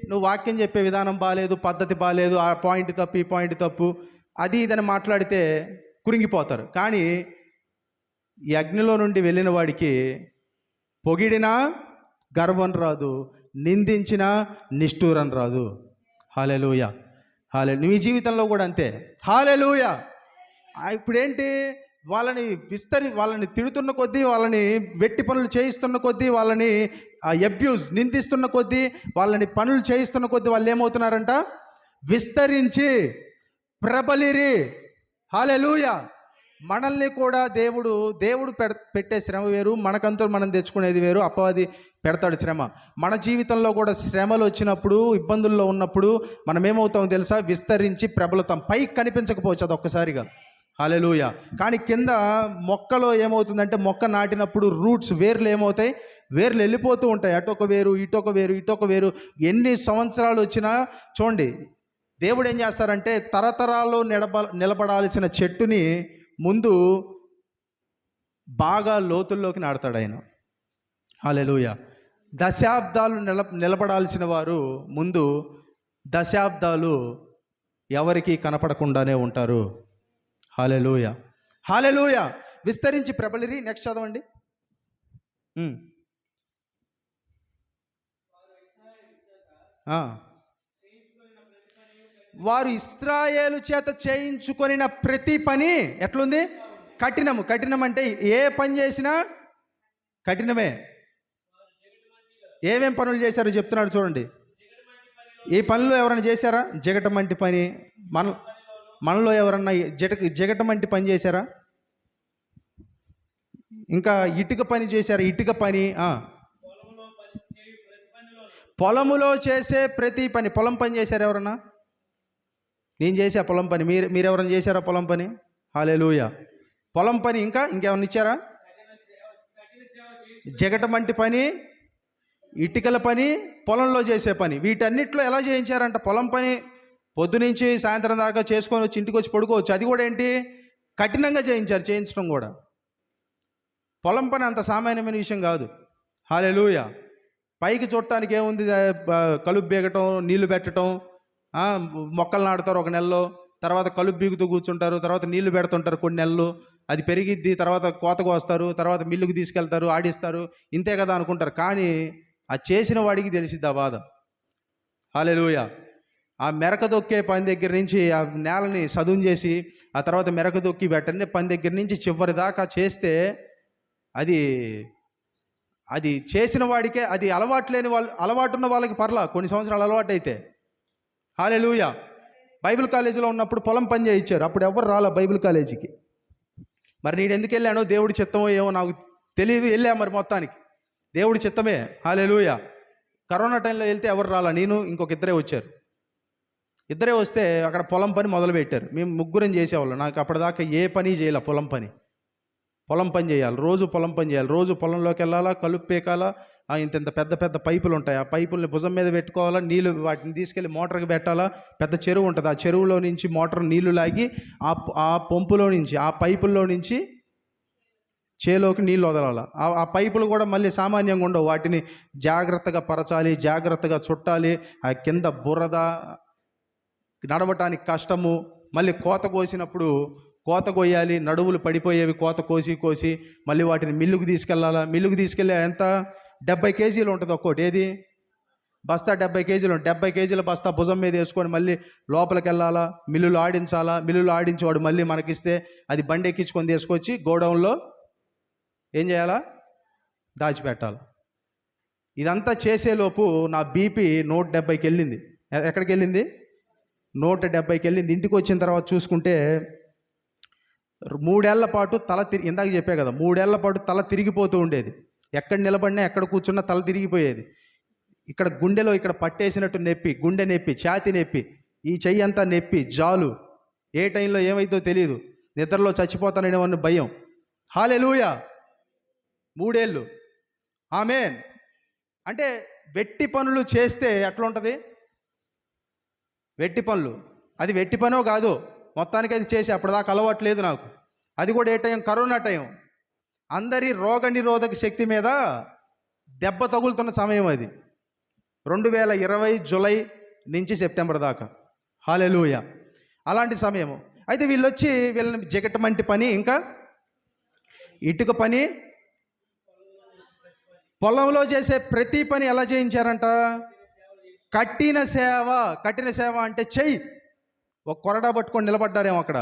నువ్వు వాక్యం చెప్పే విధానం బాగాలేదు, పద్ధతి బాగాలేదు, ఆ పాయింట్ తప్పు, ఈ పాయింట్ తప్పు, అది ఇదని మాట్లాడితే కురింగిపోతారు. కానీ ఈ అగ్నిలో నుండి వెళ్ళిన వాడికి పొగిడినా గర్వం రాదు, నిందించినా నిష్ఠూరం రాదు. హల్లెలూయా. నీ జీవితంలో కూడా అంతే. హల్లెలూయా. ఇప్పుడేంటి, వాళ్ళని తిడుతున్న కొద్దీ, వాళ్ళని వెట్టి పనులు చేయిస్తున్న కొద్దీ, వాళ్ళని అబ్యూజ్ నిందిస్తున్న కొద్దీ, వాళ్ళని పనులు చేయిస్తున్న కొద్దీ వాళ్ళు ఏమవుతున్నారంట? విస్తరించి ప్రబలిరి. హల్లెలూయా. మనల్ని కూడా దేవుడు పెట్టే శ్రమ వేరు, మనకంతా మనం తెచ్చుకునేది వేరు. అపవాది పెడతాడు శ్రమ. మన జీవితంలో కూడా శ్రమలు వచ్చినప్పుడు, ఇబ్బందుల్లో ఉన్నప్పుడు మనం ఏమవుతామో తెలుసా? విస్తరించి ప్రబలుతాం. పైకి కనిపించకపోవచ్చు అది ఒక్కసారిగా. హల్లెలూయా. కానీ కింద మొక్కలో ఏమవుతుందంటే, మొక్క నాటినప్పుడు రూట్స్, వేర్లు ఏమవుతాయి? వేర్లు వెళ్ళిపోతూ ఉంటాయి. అటొక వేరు, ఇటొక వేరు. ఎన్ని సంవత్సరాలు వచ్చినా చూడండి, దేవుడు ఏం చేస్తారంటే, తరతరాల్లో నిలబడాల్సిన చెట్టుని ముందు బాగా లోతుల్లోకి నాడతాడు ఆయన. హల్లెలూయా. దశాబ్దాలు నిలబడాల్సిన వారు ముందు దశాబ్దాలు ఎవరికి కనపడకుండానే ఉంటారు. హల్లెలూయా. హల్లెలూయా. విస్తరించి ప్రబలిరి. నెక్స్ట్ చదవండి. వారు ఇశ్రాయేలు చేత చేయించుకొనిన ప్రతి పని ఎట్లుంది? కఠినం అంటే ఏ పని చేసినా కఠినమే. ఏమేం పనులు చేశారో చెప్తున్నాడు చూడండి. ఈ పనులు ఎవరైనా చేశారా? జిగటమంటి పని. మనలో ఎవరన్నా జిగటమంటి పని చేశారా? ఇంకా ఇటుక పని చేశారా? ఇటుక పని. పొలములో చేసే ప్రతి పని. పొలం పని చేశారు ఎవరన్నా? నేను చేసా పొలం పని. మీరు ఎవరైనా చేశారా పొలం పని? హల్లెలూయా. పొలం పని ఇంకేమన్నా ఇచ్చారా? జగటమంటి పని, ఇటుకల పని, పొలంలో చేసే పని. వీటన్నిటిలో ఎలా చేయించారంట? పొలం పని పొద్దునుంచి సాయంత్రం దాకా చేసుకొని వచ్చి ఇంటికి వచ్చి పడుకోవచ్చు. అది కూడా ఏంటి? కఠినంగా చేయించడం కూడా. పొలం పని అంత సామాన్యమైన విషయం కాదు. హల్లెలూయా. పైకి చూడటానికి ఏముంది? కలుపు బీగటం, నీళ్లు పెట్టడం, మొక్కలు నాటుతారు ఒక నెలలో, తర్వాత కలుపు బీగుతూ కూర్చుంటారు, తర్వాత నీళ్లు పెడుతుంటారు కొన్ని నెలలు, అది పెరిగిద్ది, తర్వాత కోతకు వస్తారు, తర్వాత మిల్లుకు తీసుకెళ్తారు, ఆడిస్తారు, ఇంతే కదా అనుకుంటారు. కానీ ఆ చేసిన వాడికి తెలిసిద్ది ఆ బాధ. హల్లెలూయా. ఆ మెరక దొక్కే పని దగ్గర నుంచి, ఆ నేలని సదును చేసి, ఆ తర్వాత మెరక దొక్కి వెంటనే పని దగ్గర నుంచి చివరి దాకా చేస్తే అది చేసిన వాడికే, అది అలవాటు ఉన్న వాళ్ళకి పర్లా, కొన్ని సంవత్సరాలు అలవాటు అయితే. హల్లెలూయా. బైబిల్ కాలేజీలో ఉన్నప్పుడు పొలం పని చేయించారు. అప్పుడు ఎవరు రాలా బైబిల్ కాలేజీకి. మరి నేను ఎందుకు వెళ్ళానో, దేవుడి చిత్తమో ఏమో నాకు తెలియదు. వెళ్ళా మరి మొత్తానికి దేవుడి చిత్తమే. హల్లెలూయా. కరోనా టైంలో వెళ్తే ఎవరు రాలా, నేను ఇంకొక ఇద్దరే వచ్చారు. ఇద్దరే వస్తే అక్కడ పొలం పని మొదలుపెట్టారు. మేము ముగ్గురం చేసేవాళ్ళం. నాకు అప్పటిదాకా ఏ పని చేయాలి, పొలం పని చేయాలి, రోజు పొలం పని చేయాలి, రోజు పొలంలోకి వెళ్ళాలా, కలుపు పీకాలా, ఇంత పెద్ద పెద్ద పైపులు ఉంటాయి, ఆ పైపుల్ని భుజం మీద పెట్టుకోవాలా, నీళ్ళు వాటిని తీసుకెళ్ళి మోటార్కి పెట్టాలా, పెద్ద చెరువు ఉంటుంది, ఆ చెరువులో నుంచి మోటార్ నీళ్లు లాగి ఆ పంపులో నుంచి, ఆ పైపుల్లో నుంచి చేలోకి నీళ్ళు వదలాలి. ఆ పైపులు కూడా మళ్ళీ సామాన్యంగా ఉండవు, వాటిని జాగ్రత్తగా పరచాలి, జాగ్రత్తగా చుట్టాలి, ఆ కింద బురద, నడవటానికి కష్టము. మళ్ళీ కోత కోసినప్పుడు కోత కొయ్యాలి, నడువులు పడిపోయేవి, కోత కోసి మళ్ళీ వాటిని మిల్లుకు తీసుకెళ్ళాలా. మిల్లుకు తీసుకెళ్ళి ఎంత 70 కేజీలు ఉంటుంది ఒక్కోటి, ఏది బస్తా 70 కేజీలు, 70 కేజీల బస్తా భుజం మీద వేసుకొని మళ్ళీ లోపలికి వెళ్ళాలా, మిల్లులు ఆడించాలా. మిల్లులు ఆడించి వాడు మళ్ళీ మనకిస్తే అది బండి ఎక్కించుకొని తీసుకొచ్చి గోడౌన్లో ఏం చేయాలా, దాచిపెట్టాలి. ఇదంతా చేసేలోపు నా బీపీ 170కి వెళ్ళింది. ఎక్కడికి వెళ్ళింది? 170కి వెళ్ళింది. ఇంటికి వచ్చిన తర్వాత చూసుకుంటే 3 ఏళ్ల పాటు ఇందాక చెప్పా కదా, 3 ఏళ్ల పాటు తల తిరిగిపోతూ ఉండేది. ఎక్కడ నిలబడినా, ఎక్కడ కూర్చున్నా తల తిరిగిపోయేది. ఇక్కడ గుండెలో ఇక్కడ పట్టేసినట్టు నొప్పి, గుండె నొప్పి, ఛాతీ నొప్పి, ఈ చెయ్యి అంతా నొప్పి, జాలు, ఏ టైంలో ఏమైందో తెలియదు, నిద్రలో చచ్చిపోతాననేవన్న భయం. హల్లెలూయా. 3 ఏళ్ళు. ఆమేన్. అంటే వెట్టి పనులు చేస్తే ఎట్లా ఉంటుంది? వెట్టి పనులు, అది వెట్టి పనో కాదు, మొత్తానికి అది చేసి అప్పటిదాకా అలవాట్లేదు నాకు. అది కూడా ఏ టైం? Corona time. అందరి రోగ నిరోధక శక్తి మీద దెబ్బ తగులుతున్న సమయం అది. 2020 జూలై నుంచి సెప్టెంబర్ దాకా. హల్లెలూయా. అలాంటి సమయము. అయితే వీళ్ళని జిగటమంటి పని, ఇంకా ఇటుక పని, పొలంలో చేసే ప్రతి పని ఎలా చేయించారంట? కఠిన సేవ అంటే చెయ్యి. ఒక కొరడా పట్టుకొని నిలబడ్డారేమో అక్కడ.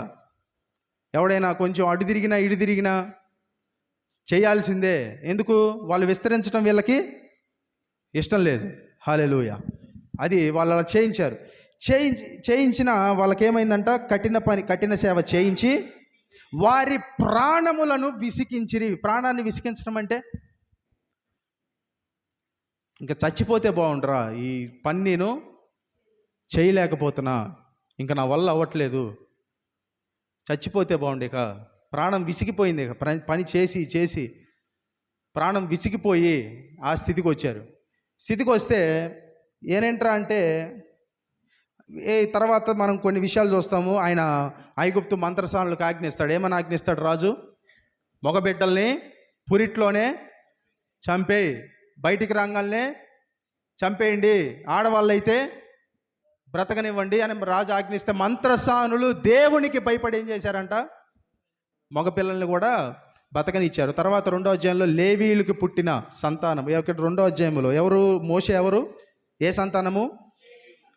ఎవడైనా కొంచెం అటు తిరిగినా ఇటు తిరిగినా చేయాల్సిందే. ఎందుకు? వాళ్ళు విస్తరించడం వీళ్ళకి ఇష్టం లేదు. హల్లెలూయా. అది వాళ్ళు అలా చేయించారు. చేయించిన వాళ్ళకి ఏమైందంట? కఠిన సేవ చేయించి వారి ప్రాణములను విసికించిరి. ప్రాణాన్ని విసికించడం అంటే ఇంకా చచ్చిపోతే బాగుండరా, ఈ పని నేను చేయలేకపోతున్నా, ఇంకా నా వల్ల అవ్వట్లేదు, చచ్చిపోతే బాగుండు, ఇక ప్రాణం విసిగిపోయింది, ఇక పని చేసి ప్రాణం విసిగిపోయి ఆ స్థితికి వచ్చారు. స్థితికి వస్తే ఏనేంట్రా అంటే, తర్వాత మనం కొన్ని విషయాలు చూస్తాము. ఆయన ఐగుప్తు మంత్రసానులకు ఆజ్ఞిస్తాడు. ఏమని ఆజ్ఞిస్తాడు రాజు? మగబిడ్డల్ని పురిట్లోనే చంపేయి, బయటికి రాగానే చంపేయండి, ఆడవాళ్ళైతే బ్రతకనివ్వండి అని రాజు ఆజ్ఞిస్తే, మంత్రసానులు దేవునికి భయపడి ఏం చేశారంట? మగపిల్లల్ని కూడా బతకనిచ్చారు. తర్వాత 2వ అధ్యాయంలో లేవీయులకు పుట్టిన సంతానం, 2వ అధ్యాయంలో ఎవరు? మోషే ఎవరు? ఏ సంతానము?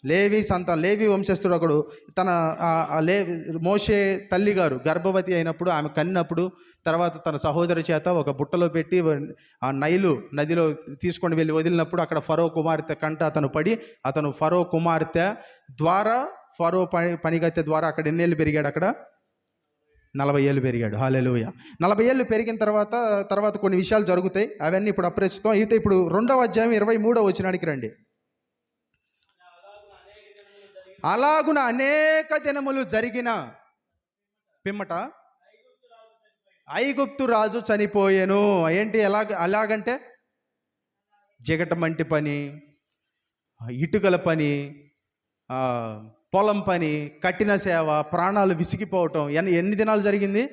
లేవి సంతానం. లేవి వంశస్థుడు ఒకడు. మోషే తల్లి గారు గర్భవతి అయినప్పుడు, ఆమె కన్నప్పుడు, తర్వాత తన సహోదరి చేత ఒక బుట్టలో పెట్టి ఆ నైలు నదిలో తీసుకొని వెళ్ళి వదిలినప్పుడు అక్కడ ఫరో కుమార్తె కంట అతను ఫరో కుమార్తె ద్వారా, ఫరో పనిగత్తె ద్వారా అక్కడ ఎన్నేళ్ళు పెరిగాడు? అక్కడ 40 ఏళ్ళు పెరిగాడు. హల్లెలూయా. 40 ఏళ్ళు పెరిగిన తర్వాత కొన్ని విషయాలు జరుగుతాయి, అవన్నీ ఇప్పుడు అప్రస్తుతం. అయితే ఇప్పుడు 2వ అధ్యాయం 23వ వచనానికి రండి. అలాగున అనేక దినములు జరిగిన పిమ్మట ఐగుప్తు రాజు చనిపోయెను. ఏంటి? అలాగంటే జిగటమంటి పని, ఇటుకల పని, పొలం పని, కఠిన సేవ, ప్రాణాలు విసిగిపోవటం. ఎన్ని దినాలు జరిగింది?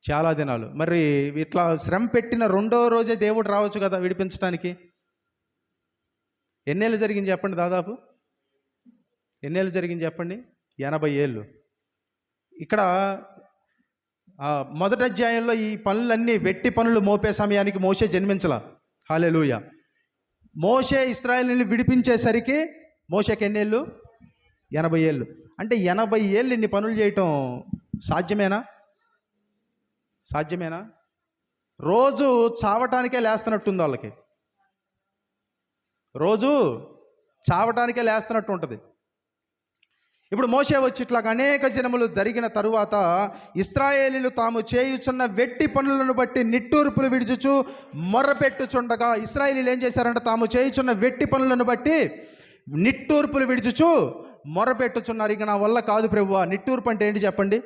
చాలా దినాలు. మరి ఇట్లా శ్రమ పెట్టిన 2వ రోజే దేవుడు రావచ్చు కదా విడిపించడానికి. ఎన్నేళ్ళు జరిగింది చెప్పండి? దాదాపు ఎన్నేళ్ళు జరిగింది చెప్పండి? 80 ఏళ్ళు. ఇక్కడ 1వ అధ్యాయంలో ఈ పనులన్నీ వెట్టి పనులు మోపే సమయానికి మోషే జన్మించలా. హల్లెలూయా. మోషే ఇశ్రాయేలుని విడిపించేసరికి మోషేకి ఎన్నేళ్ళు? 80 ఏళ్ళు. అంటే 80 ఏళ్ళు ఇన్ని పనులు చేయటం సాధ్యమేనా? రోజు చావటానికే లేస్తున్నట్టుంది వాళ్ళకి, రోజు చావటానికే లేస్తున్నట్టు ఉంటుంది. ఇప్పుడు మోషే వచ్చి ఇట్లాగా అనేక దినములు జరిగిన తరువాత ఇశ్రాయేలీయులు తాము చేయుచున్న వెట్టి పనులను బట్టి నిట్టూర్పులు విడుచుచు మొర్రపెట్టుచుండగా, ఇశ్రాయేలీయులు ఏం చేశారంటే తాము చేయుచున్న వెట్టి పనులను బట్టి నిట్టూర్పులు విడుచుచు మొరపెట్టుచున్నారు, ఇక నా వల్ల కాదు ప్రభువా. నిట్టూర్పు అంటే ఏంటి చెప్పండి?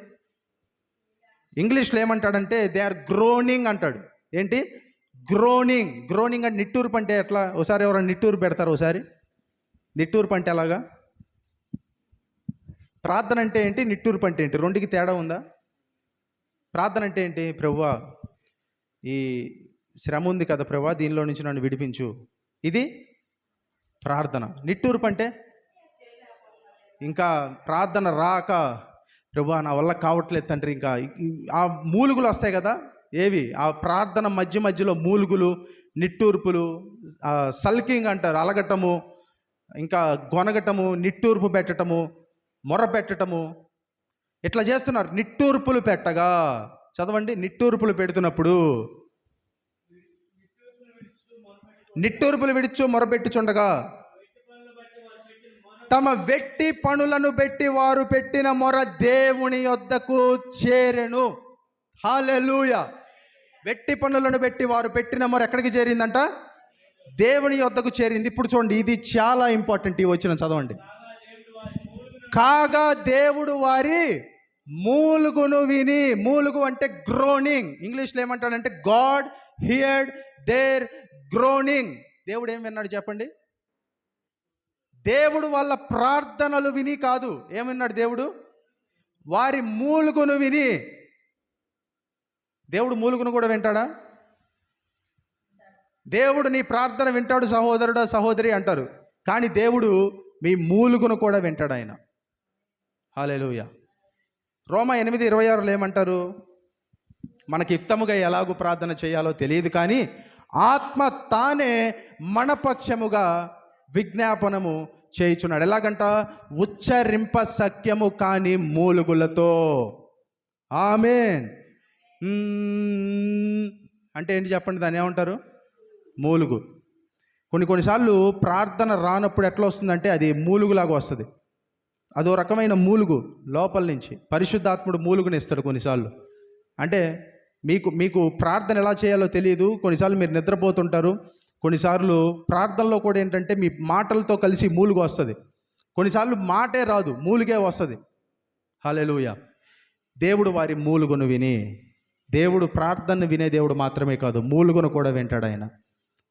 ఇంగ్లీష్లో ఏమంటాడంటే దే ఆర్ గ్రోనింగ్ అంటాడు. ఏంటి? గ్రోనింగ్. గ్రోనింగ్ అంటే నిట్టూర్పు అంటే ఎట్లా? ఒకసారి ఎవరైనా నిట్టూర్పు పెడతారు? ఒకసారి నిట్టూర్పు అంటే ఎలాగా? ప్రార్థన అంటే ఏంటి, నిట్టూర్పు అంటే ఏంటి? రెండుకి తేడా ఉందా? ప్రార్థన అంటే ఏంటి? ప్రభువా ఈ శ్రమ ఉంది కదా ప్రభువా, దీనిలో నుంచి నన్ను విడిపించు, ఇది ప్రార్థన. నిట్టూర్పు అంటే ఇంకా ప్రార్థన రాక ప్రభువా నా వల్ల కావట్లేదు తండ్రి, ఇంకా ఆ మూలుగులు వస్తాయి కదా, ఏవి? ఆ ప్రార్థన మధ్య మధ్యలో మూలుగులు, నిట్టూర్పులు, సల్కింగ్ అంటారు, అలగటము, ఇంకా గొనగటము, నిట్టూర్పు పెట్టటము, మొర పెట్టటము, ఇట్లా చేస్తున్నారు. నిట్టూర్పులు పెట్టగా, చదవండి, నిట్టూర్పులు పెడుతున్నప్పుడు, నిట్టూర్పులు విడిచు మొరపెట్టుచుండగా తమ వెట్టి పనులను బట్టి వారు పెట్టిన మొర దేవుని యొద్దకు చేరెను. హల్లెలూయా. వెట్టి పనులను బట్టి వారు పెట్టిన మొర ఎక్కడికి చేరిందంట? దేవుని యొద్దకు చేరింది. ఇప్పుడు చూడండి, ఇది చాలా ఇంపార్టెంట్. ఈ వచనం చదవండి. కాగా దేవుడు వారి మూలుగును విని. మూలుగు అంటే గ్రోనింగ్. ఇంగ్లీష్లో ఏమంటాడంటే గాడ్ హియర్డ్ దేర్ గ్రోనింగ్. దేవుడు ఏం విన్నాడు చెప్పండి? దేవుడు వాళ్ళ ప్రార్థనలు విని కాదు, ఏం విన్నాడు దేవుడు? వారి మూలుగును విని. దేవుడు మూలుగును కూడా వింటాడా? దేవుడు నీ ప్రార్థన వింటాడు సహోదరుడా సహోదరి అంటారు, కానీ దేవుడు మీ మూలుగును కూడా వింటాడు ఆయన. హల్లెలూయా. రోమా 8:26 ఏమంటారు? మనకి యుక్తముగా ఎలాగూ ప్రార్థన చేయాలో తెలియదు, కానీ ఆత్మ తానే మన పక్షముగా విజ్ఞాపనము చేయుచున్నాడు. ఎలాగంట? ఉచ్చరింప సఖ్యము కాని మూలుగులతో. ఆమేన్. అంటే ఏంటి చెప్పండి? దాన్ని ఏమంటారు? మూలుగు. కొన్నిసార్లు ప్రార్థన రానప్పుడు ఎట్లా వస్తుందంటే అది మూలుగులాగా వస్తుంది. అదో రకమైన మూలుగు లోపల నుంచి. పరిశుద్ధాత్ముడు మూలుగునిస్తాడు కొన్నిసార్లు. అంటే మీకు ప్రార్థన ఎలా చేయాలో తెలియదు. కొన్నిసార్లు మీరు నిద్రపోతుంటారు. కొన్నిసార్లు ప్రార్థనలో కూడా ఏంటంటే మీ మాటలతో కలిసి మూలుగు వస్తుంది. కొన్నిసార్లు మాటే రాదు, మూలుగే వస్తుంది. హల్లెలూయా. దేవుడు వారి మూలుగును విని. దేవుడు ప్రార్థనను వినే దేవుడు మాత్రమే కాదు, మూలుగును కూడా వింటాడు ఆయన.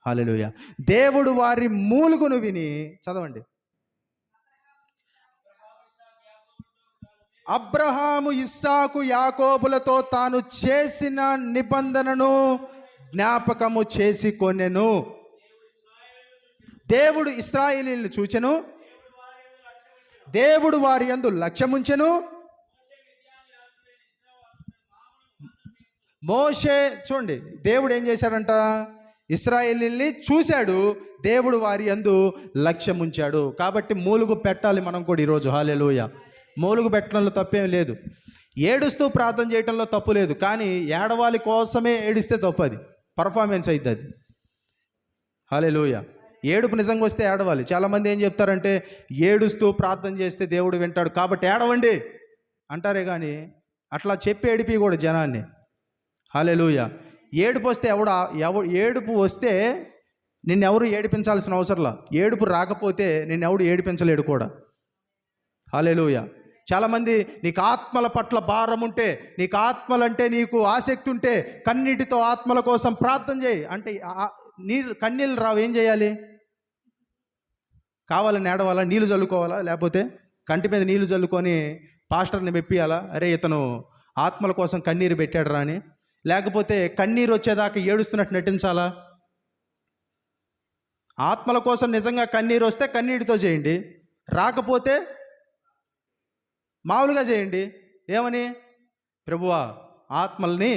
హల్లెలూయా. దేవుడు వారి మూలుగును విని. చదవండి. అబ్రహాము ఇస్సాకు యాకోబులతో తాను చేసిన నిబంధనను జ్ఞాపకము చేసి కొనెను. దేవుడు ఇశ్రాయేలీయులను చూచెను, దేవుడు వారి యందు లక్ష్యముంచెను. మోషే చూడండి, దేవుడు ఏం చేశాడంట? ఇశ్రాయేలీయుల్ని చూశాడు, దేవుడు వారి యందు లక్ష్యముంచాడు. కాబట్టి మూలుగు పెట్టాలి మనం కూడా ఈరోజు. హల్లెలూయా. మూలుగు పెట్టడంలో తప్పేం లేదు, ఏడుస్తూ ప్రార్థన చేయడంలో తప్పు లేదు, కానీ ఏడవాలి కోసమే ఏడిస్తే తప్పు. అది పర్ఫార్మెన్స్ అవుతుంది అది. హల్లెలూయా. ఏడుపు నిజంగా వస్తే ఏడవాలి. చాలామంది ఏం చెప్తారంటే ఏడుస్తూ ప్రార్థన చేస్తే దేవుడు వింటాడు కాబట్టి ఏడవండి అంటారే, కానీ అట్లా చెప్పి ఏడిపి కూడా జనాన్ని. హల్లెలూయా. ఏడుపు వస్తే ఏడుపు వస్తే నిన్నెవరు ఏడిపించాల్సిన అవసరంలా. ఏడుపు రాకపోతే నిన్నెవడు ఏడిపించలేడు కూడా. హల్లెలూయా. చాలామంది నీకు ఆత్మల పట్ల భారం ఉంటే, నీకు ఆత్మలంటే నీకు ఆసక్తి ఉంటే కన్నీటితో ఆత్మల కోసం ప్రార్థన చేయి అంటే కన్నీళ్ళు రావు. ఏం చేయాలి? కావాలని ఏడవాలా? నీళ్ళు చల్లుకోవాలా? లేకపోతే కంటి మీద నీళ్లు చల్లుకొని పాస్టర్ని మెప్పియాలా? అరే ఇతను ఆత్మల కోసం కన్నీరు పెట్టాడు రా అని? లేకపోతే కన్నీరు వచ్చేదాకా ఏడుస్తున్నట్టు నటించాలా? ఆత్మల కోసం నిజంగా కన్నీరు వస్తే కన్నీటితో చేయండి, రాకపోతే మామూలుగా చేయండి. ఏమని? ప్రభువా ఆత్మల్ని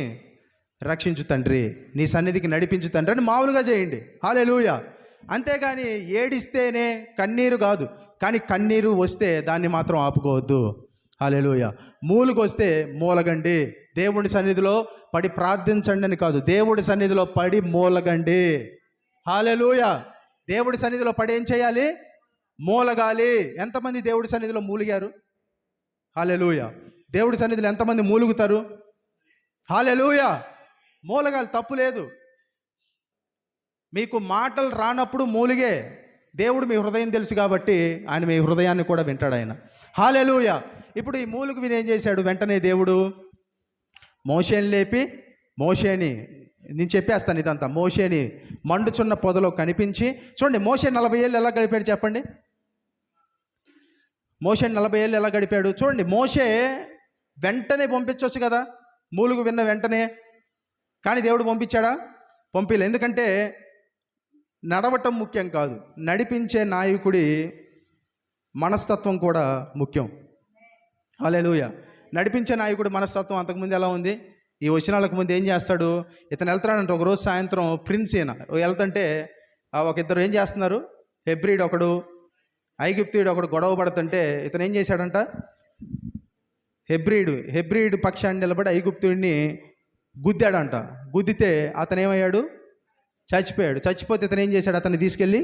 రక్షించు తండ్రి, నీ సన్నిధికి నడిపించు తండ్రి అని మామూలుగా చేయండి. హల్లెలూయా. అంతేగాని ఏడిస్తేనే కన్నీరు కాదు, కానీ కన్నీరు వస్తే దాన్ని మాత్రం ఆపుకోవద్దు. హల్లెలూయా. మూలుగు వస్తే మూలగండి. దేవుడి సన్నిధిలో పడి ప్రార్థించండి అని కాదు, దేవుడి సన్నిధిలో పడి మూలగండి. హల్లెలూయా. దేవుడి సన్నిధిలో పడి ఏం చేయాలి? మూలగాలి. ఎంతమంది దేవుడి సన్నిధిలో మూలిగారు? హల్లెలూయా. దేవుడి సన్నిధిలో ఎంతమంది మూలుగుతారు? హల్లెలూయా. మూలగాలి, తప్పు లేదు. మీకు మాటలు రానప్పుడు మూలిగే, దేవుడు మీ హృదయం తెలుసు కాబట్టి ఆయన మీ హృదయాన్ని కూడా వింటాడు ఆయన. హల్లెలూయా. ఇప్పుడు ఈ మూలుగు విని ఏం చేశాడు? వెంటనే దేవుడు మోషేని లేపి, మోషేని నేను చెప్పేస్తాను ఇదంతా, మోషేని మండుచున్న పొదలో కనిపించి, చూడండి మోషే 40 ఏళ్ళు ఎలా గడిపాడు చెప్పండి. మోషే 40 ఏళ్ళు ఎలా గడిపాడు చూడండి. మోషే వెంటనే పంపించవచ్చు కదా, మూలుగు విన్న వెంటనే. కానీ దేవుడు పంపించాడా? పంపిలే. ఎందుకంటే నడవటం ముఖ్యం కాదు, నడిపించే నాయకుడి మనస్తత్వం కూడా ముఖ్యం. హల్లెలూయా. నడిపించే నాయకుడి మనస్తత్వం అంతకుముందు ఎలా ఉంది? ఈ వచనాలకు ముందు ఏం చేస్తాడు? ఇతను వెళ్తాడంటే ఒకరోజు సాయంత్రం ప్రిన్స్ ఈయన వెళ్తుంటే ఒక ఇద్దరు ఏం చేస్తున్నారు, హెబ్రీడ్ ఒకడు, ఐగుప్తీయుడు ఒకడు గొడవ పడుతుంటే ఇతను ఏం చేశాడంట? హెబ్రీడు పక్షాన్ని నిలబడి ఐగుప్తుడిని గుద్దాడంట. గుద్దితే అతను ఏమయ్యాడు? చచ్చిపోయాడు. చచ్చిపోతే ఇతను ఏం చేశాడు? అతన్ని తీసుకెళ్ళి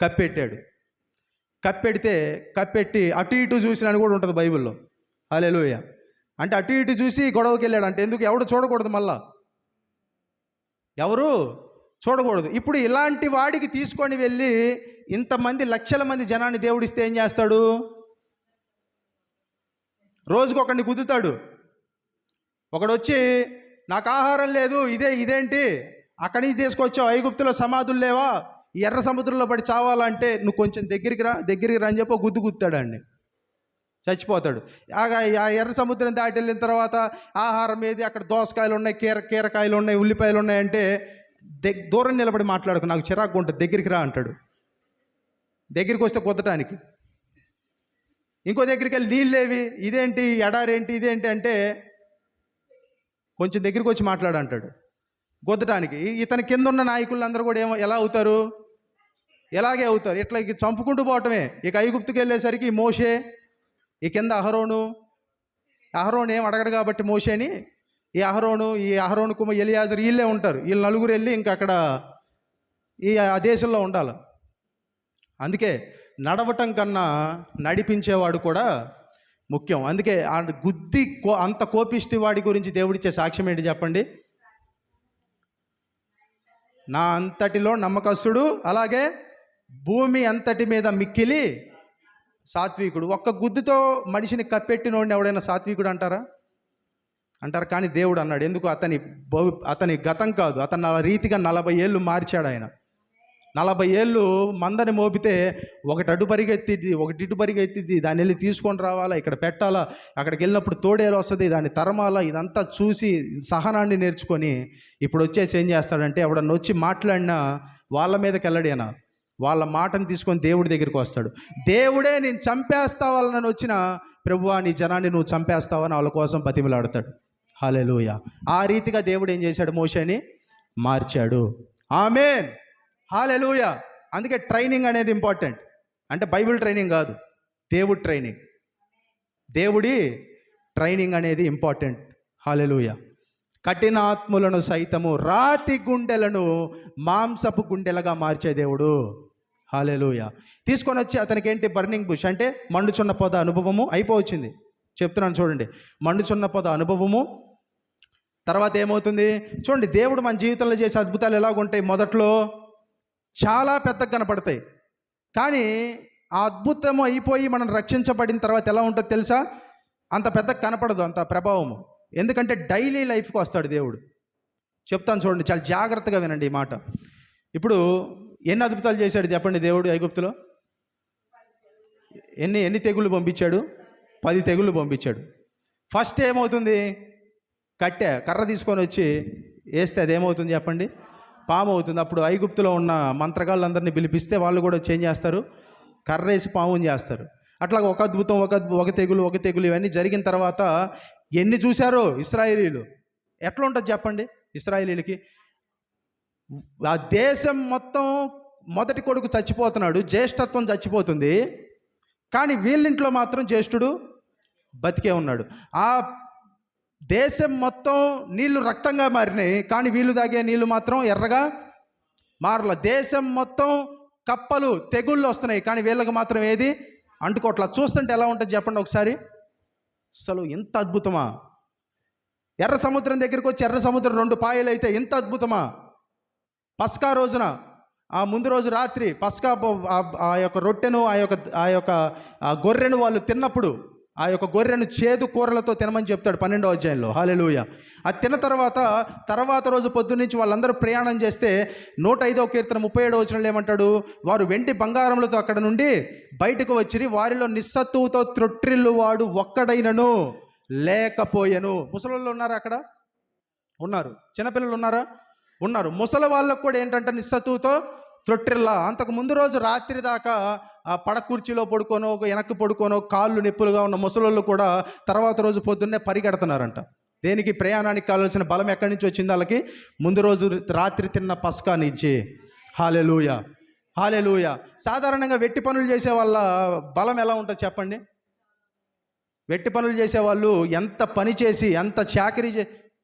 కప్పెట్టాడు. కప్పెట్టి అటు ఇటు చూసినని కూడా ఉంటుంది బైబిల్లో. హల్లెలూయా. అంటే అటు ఇటు చూసి గొడవకి వెళ్ళాడు. అంటే ఎందుకు? ఎవడు చూడకూడదు, మళ్ళా ఎవరు చూడకూడదు. ఇప్పుడు ఇలాంటి వాడికి తీసుకొని వెళ్ళి ఇంతమంది లక్షల మంది జనాన్ని దేవుడిస్తే ఏం చేస్తాడు? రోజుకొకడిని గుద్దుతాడు. ఒకడు వచ్చి నాకు ఆహారం లేదు, ఇదేంటి అక్కడి నుంచి తీసుకొచ్చావు, ఐగుప్తులో సమాధులు లేవా, ఈ ఎర్ర సముద్రంలో పడి చావాలంటే నువ్వు కొంచెం దగ్గరికి రా అని చెప్పి గుద్దుతాడండి, చచ్చిపోతాడు. ఆ ఎర్ర సముద్రం దాటి వెళ్ళిన తర్వాత ఆహారం ఏది, అక్కడ దోసకాయలు ఉన్నాయి, కీరకాయలు ఉన్నాయి, ఉల్లిపాయలు ఉన్నాయంటే దూరం నిలబడి మాట్లాడుకు, నాకు చిరాకు ఉంటుంది, దగ్గరికి రా అంటాడు. దగ్గరికి వస్తే గుద్దటానికి. ఇంకో దగ్గరికి వెళ్ళి నీళ్ళేవి, ఇదేంటి ఎడారేంటి, ఇదేంటి అంటే కొంచెం దగ్గరికి వచ్చి మాట్లాడంటాడు, గుద్దటానికి. ఇతని కింద ఉన్న నాయకులందరూ కూడా ఎలా అవుతారు? ఎలాగే అవుతారు. ఇట్లా ఇక చంపుకుంటూ పోవటమే. ఇక ఐగుప్తుకి వెళ్ళేసరికి మోషే, ఈ కింద అహరోను ఏం అడగడు కాబట్టి మోషేని, ఈ అహరోను కుమార్ ఎలియాజరు వీళ్ళే ఉంటారు. వీళ్ళు నలుగురు వెళ్ళి ఇంకా అక్కడ ఆ దేశంలో ఉండాలి. అందుకే నడవటం కన్నా నడిపించేవాడు కూడా ముఖ్యం. అందుకే అంత కోపిష్టి వాడి గురించి దేవుడిచ్చే సాక్ష్యం ఏంటి చెప్పండి? నా అంతటిలో నమ్మకస్తుడు, అలాగే భూమి అంతటి మీద మిక్కిలి సాత్వికుడు. ఒక్క గుద్దుతో మనిషిని కప్పెట్టినోడిని ఎవడైనా సాత్వికుడు అంటారా? అంటారు. కానీ దేవుడు అన్నాడు. ఎందుకు? అతని గతం కాదు, అతను ఆ రీతిగా 40 ఏళ్ళు మార్చాడు ఆయన. 40 ఏళ్ళు మందని మోపితే ఒకటి అటు పరిగెత్తిద్ది, ఒకటి ఇటు పరిగెత్తిద్ది, దాన్ని వెళ్ళి తీసుకొని రావాలా, ఇక్కడ పెట్టాలా, అక్కడికి వెళ్ళినప్పుడు తోడేలు వస్తుంది, దాన్ని తరమాలా, ఇదంతా చూసి సహనాన్ని నేర్చుకొని ఇప్పుడు వచ్చేసి ఏం చేస్తాడంటే ఎవడన్నా వచ్చి మాట్లాడినా వాళ్ళ మీదకి వెళ్ళడేనా, వాళ్ళ మాటను తీసుకొని దేవుడి దగ్గరికి వస్తాడు. దేవుడే నేను చంపేస్తావాలని వచ్చిన ప్రభువా నీ జనాన్ని నువ్వు చంపేస్తావని వాళ్ళ కోసం బతిమలాడతాడు. హల్లెలూయా. ఆ రీతిగా దేవుడు ఏం చేశాడు? మోషేని మార్చాడు. ఆమేన్. హల్లెలూయా. అందుకే ట్రైనింగ్ అనేది ఇంపార్టెంట్. అంటే బైబిల్ ట్రైనింగ్ కాదు, దేవుడి ట్రైనింగ్ అనేది ఇంపార్టెంట్. హల్లెలూయా. కఠినాత్ములను సైతము రాతి గుండెలను మాంసపు గుండెలుగా మార్చే దేవుడు. హల్లెలూయా. తీసుకొని వచ్చి అతనికి ఏంటి? బర్నింగ్ బుష్ అంటే మండుచున్న పొద అనుభవము అయిపోవచ్చింది. చెప్తున్నాను చూడండి, మండుచున్న పొద అనుభవము. తర్వాత ఏమవుతుంది చూడండి, దేవుడు మన జీవితంలో చేసే అద్భుతాలు ఎలాగుంటాయి? మొదట్లో చాలా పెద్దగా కనపడతాయి, కానీ ఆ అద్భుతం అయిపోయి మనం రక్షించబడిన తర్వాత ఎలా ఉంటుందో తెలుసా? అంత పెద్దగా కనపడదు అంత ప్రభావము. ఎందుకంటే డైలీ లైఫ్కి వస్తాడు దేవుడు. చెప్తాను చూడండి, చాలా జాగ్రత్తగా వినండి ఈ మాట. ఇప్పుడు ఎన్ని అద్భుతాలు చేశాడు చెప్పండి దేవుడు ఐగుప్తులో? ఎన్ని తెగుళ్ళు పంపించాడు? 10 తెగుళ్ళు పంపించాడు. ఫస్ట్ ఏమవుతుంది? కర్ర తీసుకొని వచ్చి వేస్తే అది ఏమవుతుంది చెప్పండి? పాము అవుతుంది. అప్పుడు ఐగుప్తులో ఉన్న మంత్రగాళ్ళందరినీ పిలిపిస్తే వాళ్ళు కూడా చేంజ్ చేస్తారు, కర్ర వేసి పాముని చేస్తారు. అట్లా ఒక అద్భుతం, ఒక తెగులు ఇవన్నీ జరిగిన తర్వాత ఎన్ని చూశారో ఇశ్రాయేలీలు. ఎట్లా ఉంటుంది చెప్పండి? ఇశ్రాయేలీలకి ఆ దేశం మొత్తం మొదటి కొడుకు చచ్చిపోతున్నాడు, జ్యేష్ఠత్వం చచ్చిపోతుంది, కానీ వీళ్ళింట్లో మాత్రం జ్యేష్ఠుడు బతికే ఉన్నాడు. ఆ దేశం మొత్తం నీళ్లు రక్తంగా మారినాయి, కానీ వీళ్ళు తాగే నీళ్లు మాత్రం ఎర్రగా మారల. దేశం మొత్తం కప్పలు తెగుళ్ళు వస్తున్నాయి, కానీ వీళ్ళకి మాత్రం ఏది అంటుకోవట్లా. చూస్తుంటే ఎలా ఉంటుంది చెప్పండి ఒకసారి? అసలు ఇంత అద్భుతమా? ఎర్ర సముద్రం దగ్గరికి వచ్చి ఎర్ర సముద్రం 2 పాయలు అయితే ఇంత అద్భుతమా? పస్కా రోజున ఆ ముందు రోజు రాత్రి పస్కా ఆ యొక్క రొట్టెను ఆ యొక్క గొర్రెను వాళ్ళు తిన్నప్పుడు ఆ యొక్క గొర్రెను చేదు కూరలతో తినమని చెప్తాడు 12వ అధ్యాయంలో. హల్లెలూయా. అది తిన్న తర్వాత రోజు పొద్దున్నుంచి వాళ్ళందరూ ప్రయాణం చేస్తే 105వ కీర్తన 37వ వచనంలో ఏమంటాడు? వారు వెండి బంగారములతో అక్కడ నుండి బయటకు వచ్చిరి, వారిలో నిస్సత్తువుతో త్రొట్టిల్లు వాడు ఒక్కడైనను లేకపోయెను. ముసలోళ్ళు ఉన్నారా అక్కడ? ఉన్నారు. చిన్నపిల్లలు ఉన్నారా? ఉన్నారు. ముసలి వాళ్ళకు కూడా ఏంటంటే నిస్సత్తువుతో త్రొట్టిల్లా. అంతకు ముందు రోజు రాత్రి దాకా ఆ పడక కుర్చీలో పడుకోనో వెనక్కి పడుకోనో కాళ్ళు నొప్పులుగా ఉన్న ముసలోళ్ళు కూడా తర్వాత రోజు పొద్దున్నే పరిగెడుతున్నారంట. దేనికి? ప్రయాణానికి కావాల్సిన బలం ఎక్కడి నుంచి వచ్చింది వాళ్ళకి? ముందు రోజు రాత్రి తిన్న పస్కా నుంచి. హల్లెలూయా, హల్లెలూయా. సాధారణంగా వెట్టి పనులు చేసే వాళ్ళ బలం ఎలా ఉంటుంది చెప్పండి? వెట్టి పనులు చేసేవాళ్ళు ఎంత పని చేసి ఎంత చాకరీ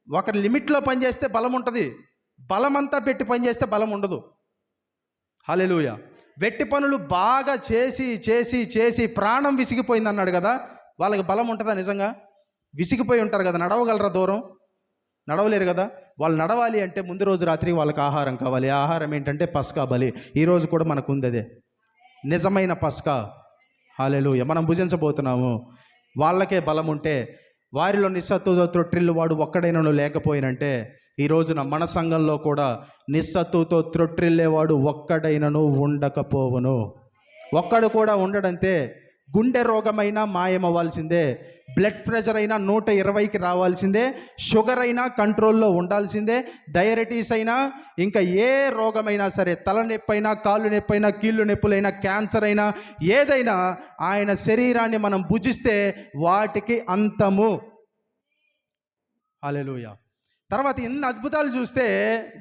ఒక లిమిట్లో పని చేస్తే బలం ఉంటుంది, బలమంతా పెట్టి పని చేస్తే బలం ఉండదు. హల్లెలూయా. వెట్టి పనులు బాగా చేసి చేసి చేసి ప్రాణం విసిగిపోయింది అన్నాడు కదా, వాళ్ళకి బలం ఉంటుందా? నిజంగా విసిగిపోయి ఉంటారు కదా. నడవగలరా దూరం? నడవలేరు కదా. వాళ్ళు నడవాలి అంటే ముందు రోజు రాత్రి వాళ్ళకి ఆహారం కావాలి. ఆహారం ఏంటంటే పస్కా బలి. ఈరోజు కూడా మనకు ఉంది అదే నిజమైన పస్కా. హల్లెలూయా. మనం భుజించబోతున్నాము. వాళ్ళకే బలం ఉంటే వారిలో నిస్సత్తుతో త్రొట్టిల్లు వాడు ఒక్కడైనను లేకపోయినంటే ఈ రోజున మన సంఘంలో కూడా నిస్సత్తుతో త్రొట్టిల్లేవాడు ఒక్కడైనను ఉండకపోవును. ఒక్కడు కూడా ఉండడంతే. గుండె రోగమైనా మాయమవ్వాల్సిందే, బ్లడ్ ప్రెషర్ అయినా 120కి రావాల్సిందే, షుగర్ అయినా కంట్రోల్లో ఉండాల్సిందే, డయాబెటీస్ అయినా ఇంకా ఏ రోగమైనా సరే, తలనొప్పి అయినా కాళ్ళు నొప్పి అయినా కీళ్ళు నొప్పులైనా క్యాన్సర్ అయినా ఏదైనా ఆయన శరీరాన్ని మనం భుజిస్తే వాటికి అంతము. హల్లెలూయా. తర్వాత ఎన్ని అద్భుతాలు చూస్తే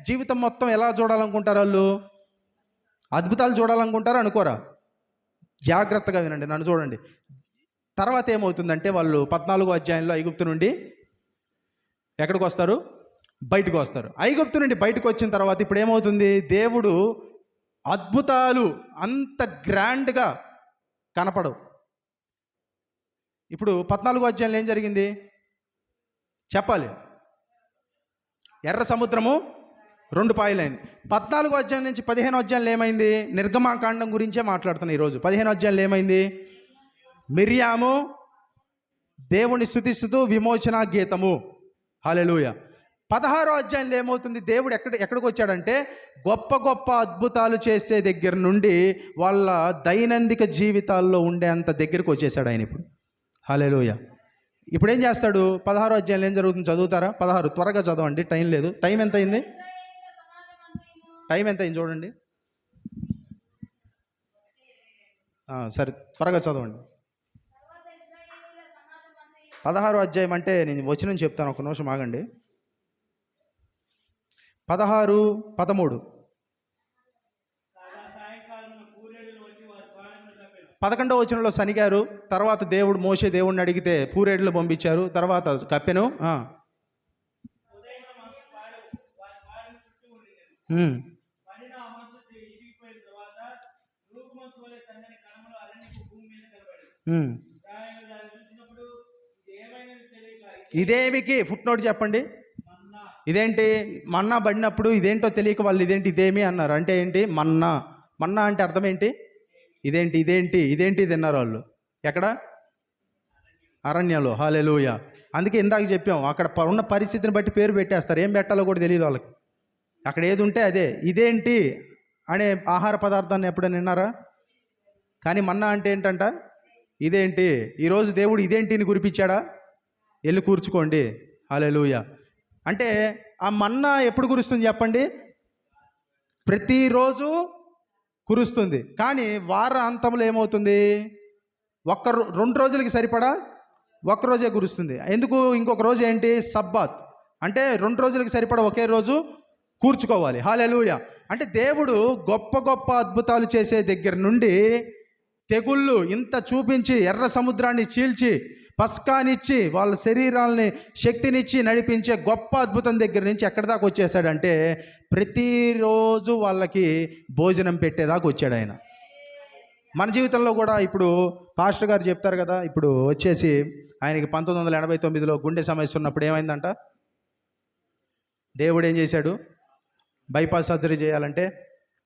జీవితం మొత్తం ఎలా చూడాలనుకుంటారు వాళ్ళు? అద్భుతాలు చూడాలనుకుంటారా? అనుకోరా? జాగ్రత్తగా వినండి, నన్ను చూడండి. తర్వాత ఏమవుతుందంటే వాళ్ళు 14వ అధ్యాయంలో ఐగుప్తు నుండి ఎక్కడికి వస్తారు? బయటకు వస్తారు. ఐగుప్తు నుండి బయటకు వచ్చిన తర్వాత ఇప్పుడు ఏమవుతుంది? దేవుడు అద్భుతాలు అంత గ్రాండ్గా కనపడవు. ఇప్పుడు 14వ అధ్యాయంలో ఏం జరిగింది చెప్పాలి? ఎర్ర సముద్రము 2 పాయలైంది. 14వ అధ్యాయం నుంచి 15వ అధ్యాయంలో ఏమైంది? నిర్గమాకాండం గురించే మాట్లాడుతున్నాను ఈరోజు. 15వ అధ్యాయంలో ఏమైంది? మిర్యాము దేవుని స్తుతిస్తూ విమోచన గీతము. హల్లెలూయా. 16వ అధ్యాయంలో ఏమవుతుంది? దేవుడు ఎక్కడికి వచ్చాడంటే గొప్ప గొప్ప అద్భుతాలు చేసే దగ్గర నుండి వాళ్ళ దైనందిక జీవితాల్లో ఉండేంత దగ్గరికి వచ్చేసాడు ఆయన ఇప్పుడు. హల్లెలూయా. ఇప్పుడు ఏం చేస్తాడు? 16వ అధ్యాయంలో ఏం జరుగుతుంది చదువుతారా? 16 త్వరగా చదవండి, టైం లేదు. టైం ఎంత అయింది? చూడండి. సరే త్వరగా చదవండి. 16వ అధ్యాయం అంటే నేను వచనం చెప్తాను, ఒక నిమిషం ఆగండి. 16, 13. 11వ వచనంలో శనిగారు. తర్వాత మోషే దేవుడిని అడిగితే పూరేడులు పంపించారు. తర్వాత కప్పెను. ఇదేమికి ఫుట్ నోట్ చెప్పండి. ఇదేంటి? మన్నా పడినప్పుడు ఇదేంటో తెలియక వాళ్ళు ఇదేమి అన్నారు. అంటే ఏంటి? మన్నా అంటే అర్థం ఏంటి? ఇదేంటి తిన్నారు వాళ్ళు. ఎక్కడ? అరణ్యంలో. హల్లెలూయా. అందుకే ఇందాక చెప్పాం, అక్కడ ఉన్న పరిస్థితిని బట్టి పేరు పెట్టేస్తారు. ఏం పెట్టాలో కూడా తెలియదు వాళ్ళకి. అక్కడ ఏది ఉంటే అదే. ఇదేంటి అనే ఆహార పదార్థాన్ని ఎప్పుడైనా విన్నారా? కానీ మన్నా అంటే ఏంటంట? ఇదేంటి. ఈరోజు దేవుడు ఇదేంటిని కురిపించాడా? వెళ్ళి కూర్చుకోండి. హల్లెలూయా. అంటే ఆ మన్నా ఎప్పుడు కురుస్తుంది చెప్పండి? ప్రతిరోజు కురుస్తుంది. కానీ వారాంతంలో ఏమవుతుంది? 2 రోజులకి సరిపడా ఒక్కరోజే కురుస్తుంది. ఎందుకు? ఇంకొక రోజు ఏంటి? సబ్బాత్. అంటే 2 రోజులకి సరిపడా ఒకే రోజు కూర్చుకోవాలి. హల్లెలూయా. అంటే దేవుడు గొప్ప గొప్ప అద్భుతాలు చేసే దగ్గర నుండి తెగుళ్ళు ఇంత చూపించి, ఎర్ర సముద్రాన్ని చీల్చి, పస్కానిచ్చి, వాళ్ళ శరీరాలని శక్తినిచ్చి నడిపించే గొప్ప అద్భుతం దగ్గర నుంచి ఎక్కడి దాకా వచ్చేసాడంటే ప్రతిరోజు వాళ్ళకి భోజనం పెట్టేదాకా వచ్చాడు ఆయన. మన జీవితంలో కూడా ఇప్పుడు పాస్టర్ గారు చెప్తారు కదా, ఇప్పుడు వచ్చేసి ఆయనకి 1989లో గుండె సమస్య ఉన్నప్పుడు ఏమైందంట? దేవుడు ఏం చేశాడు? బైపాస్ సర్జరీ చేయాలంటే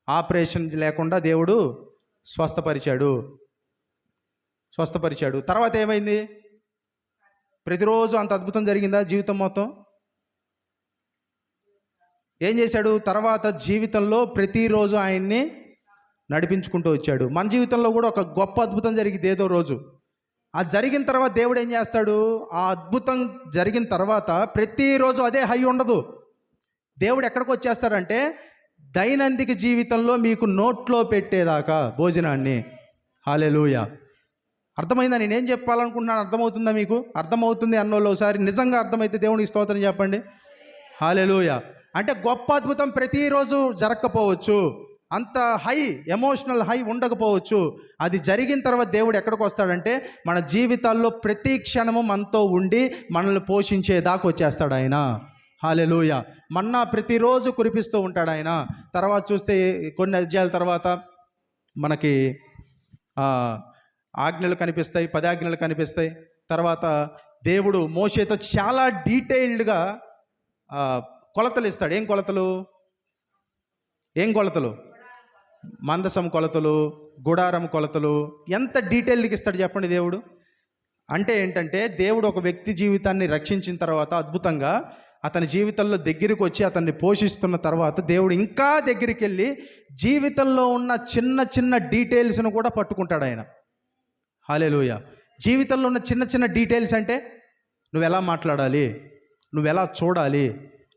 ఆపరేషన్ లేకుండా దేవుడు స్వస్థపరిచాడు. తర్వాత ఏమైంది? ప్రతిరోజు అంత అద్భుతం జరిగిందా జీవితం మొత్తం? ఏం చేశాడు? తర్వాత జీవితంలో ప్రతిరోజు ఆయన్ని నడిపించుకుంటూ వచ్చాడు. మన జీవితంలో కూడా ఒక గొప్ప అద్భుతం జరిగింది ఏదో రోజు. ఆ జరిగిన తర్వాత దేవుడు ఏం చేస్తాడు? ఆ అద్భుతం జరిగిన తర్వాత ప్రతిరోజు అదే హై ఉండదు. దేవుడు ఎక్కడికి వచ్చేస్తాడంటే దైనందిక జీవితంలో మీకు నోట్లో పెట్టేదాకా భోజనాన్ని. హల్లెలూయా. అర్థమైందా? నేనేం చెప్పాలనుకుంటున్నాను? అర్థమవుతుందా మీకు? అర్థమవుతుంది అన్నోళ్ళు ఒకసారి నిజంగా అర్థమైతే దేవునికి స్తోత్రం చెప్పండి. హల్లెలూయా. అంటే గొప్ప అద్భుతం ప్రతిరోజు జరగకపోవచ్చు, అంత హై ఎమోషనల్ హై ఉండకపోవచ్చు. అది జరిగిన తర్వాత దేవుడు ఎక్కడికి వస్తాడంటే మన జీవితాల్లో ప్రతి క్షణము మనతో ఉండి మనల్ని పోషించేదాకా వచ్చేస్తాడు ఆయన. హల్లెలూయా. మన్నా ప్రతిరోజు కురిపిస్తూ ఉంటాడు ఆయన. తర్వాత చూస్తే కొన్ని అధ్యాయాల తర్వాత మనకి ఆజ్ఞలు కనిపిస్తాయి, 10 ఆజ్ఞలు కనిపిస్తాయి. తర్వాత దేవుడు మోషేతో చాలా డీటెయిల్డ్గా కొలతలు ఇస్తాడు. ఏం కొలతలు? మందసం కొలతలు, గుడారం కొలతలు. ఎంత డీటెయిల్డ్గా ఇస్తాడు చెప్పండి దేవుడు. అంటే ఏంటంటే దేవుడు ఒక వ్యక్తి జీవితాన్ని రక్షించిన తర్వాత అద్భుతంగా అతని జీవితంలో దగ్గరికి వచ్చి అతన్ని పోషిస్తున్న తర్వాత దేవుడు ఇంకా దగ్గరికి వెళ్ళి జీవితంలో ఉన్న చిన్న చిన్న డీటెయిల్స్ను కూడా పట్టుకుంటాడు ఆయన. హల్లెలూయా. జీవితంలో ఉన్న చిన్న చిన్న డీటెయిల్స్ అంటే నువ్వు ఎలా మాట్లాడాలి, నువ్వు ఎలా చూడాలి,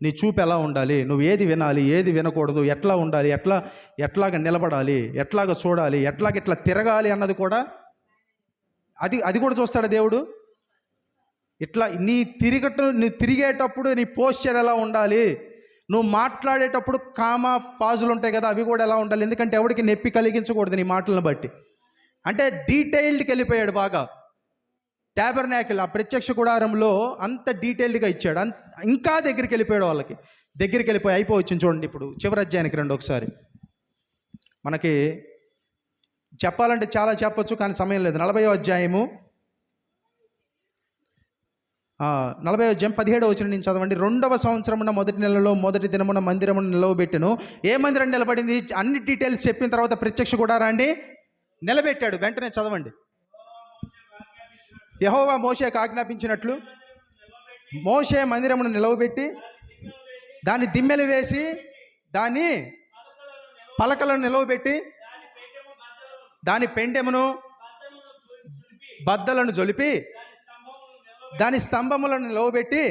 నీ చూపు ఎలా ఉండాలి, నువ్వు ఏది వినాలి, ఏది వినకూడదు, ఎట్లా ఉండాలి, ఎట్లాగ నిలబడాలి, ఎట్లాగ చూడాలి, ఇట్లా తిరగాలి అన్నది కూడా అది కూడా చూస్తాడు దేవుడు. ఇట్లా నీ తిరిగేటప్పుడు నీ పోస్చర్ ఎలా ఉండాలి, నువ్వు మాట్లాడేటప్పుడు కామా పాజులు ఉంటాయి కదా, అవి కూడా ఎలా ఉండాలి. ఎందుకంటే ఎవరికి నొప్పి కలిగించకూడదు నీ మాటలను బట్టి. అంటే డీటెయిల్డ్కి వెళ్ళిపోయాడు బాగా. టాబర్నాకిల్, ఆ ప్రత్యక్ష గుడారంలో అంత డీటెయిల్డ్గా ఇచ్చాడు. ఇంకా దగ్గరికి వెళ్ళిపోయాడు, వాళ్ళకి దగ్గరికి వెళ్ళిపోయి అయిపోవచ్చింది. చూడండి ఇప్పుడు చివరి అధ్యాయానికి రండి ఒకసారి. మనకి చెప్పాలంటే చాలా చెప్పొచ్చు కానీ సమయం లేదు. 40వ అధ్యాయము 17వ వచనం నుంచి చదవండి. 2వ సంవత్సరమున 1వ నెలలో 1వ దినమున మందిరమును నిలవబెట్టెను. ఏ మందిరం నిలబడింది? అన్ని డీటెయిల్స్ చెప్పిన తర్వాత ప్రత్యక్ష గుడారాన్ని నిలబెట్టాడు. వెంటనే చదవండి. యెహోవా మోషేకు ఆజ్ఞాపించినట్లు మోషే మందిరమును నిలవబెట్టి దాన్ని దిమ్మెలు వేసి దాని పలకలను నిలవబెట్టి దాని పెండెమును బద్దలను జొలిపి దాని స్తంభములను నిలవబెట్టి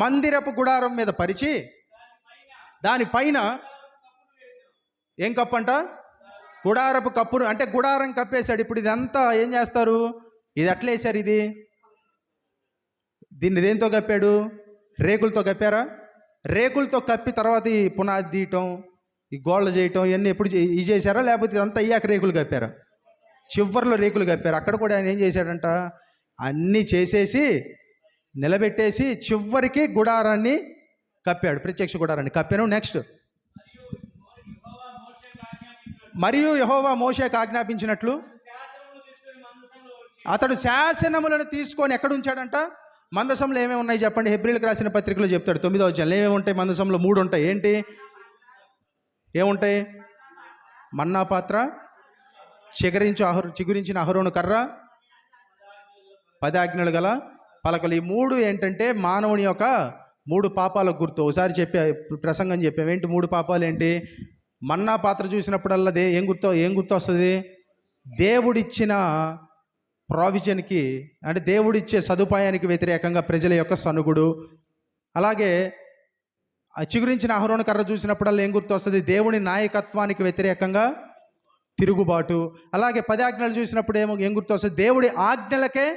మందిరపు గుడారం మీద పరిచి దానిపైన ఏం కప్పంట? గుడారపు కప్పును. అంటే గుడారం కప్పేశాడు. ఇప్పుడు ఇదంతా ఏం చేస్తారు? ఇది ఎట్లా వేశారు? దీన్ని దేంతో కప్పాడు? రేకులతో కప్పారా? రేకులతో కప్పి తర్వాత ఈ పునాది తీయటం, ఈ గోళ్ళ చేయటం ఇవన్నీ ఎప్పుడు ఇది చేశారా? లేకపోతే ఇదంతా అయ్యాక రేకులు కప్పారా? చివరిలో రేకులు కప్పారు. అక్కడ కూడా ఆయన ఏం చేశాడంట? అన్నీ చేసేసి నిలబెట్టేసి చివరికి గుడారాన్ని కప్పాడు, ప్రత్యక్ష గుడారాన్ని కప్పాను. నెక్స్ట్, మరియు యెహోవా మోషేకు ఆజ్ఞాపించినట్లు అతడు శాసనములను తీసుకొని ఎక్కడ ఉంచాడంట? మందసంలో ఏమేమి ఉన్నాయి చెప్పండి. హెబ్రీలకు రాసిన పత్రికలో చెప్తాడు 9వ అధ్యాయంలో ఏమేమి ఉంటాయి. మందసంలో 3 ఉంటాయి. ఏంటి? ఏముంటాయి? మన్నా పాత్ర, చిగురించిన అహరోను కర్ర, 10 ఆజ్ఞలు గల పలకలు. ఈ 3 ఏంటంటే మానవుని యొక్క 3 పాపాలకు గుర్తు. ఒకసారి ప్రసంగం చెప్పాము. ఏంటి 3 పాపాలు ఏంటి? మన్నా పాత్ర చూసినప్పుడల్లా ఏం గుర్తు వస్తుంది? దేవుడిచ్చిన ప్రావిజన్కి, అంటే దేవుడిచ్చే సదుపాయానికి వ్యతిరేకంగా ప్రజల యొక్క సనుగుడు. అలాగే చిగురించిన అహరోను కర్ర చూసినప్పుడల్లా ఏం గుర్తు వస్తుంది? దేవుని నాయకత్వానికి వ్యతిరేకంగా తిరుగుబాటు. అలాగే 10 ఆజ్ఞలు చూసినప్పుడు ఏం గుర్తు వస్తుంది? దేవుడి ఆజ్ఞలకే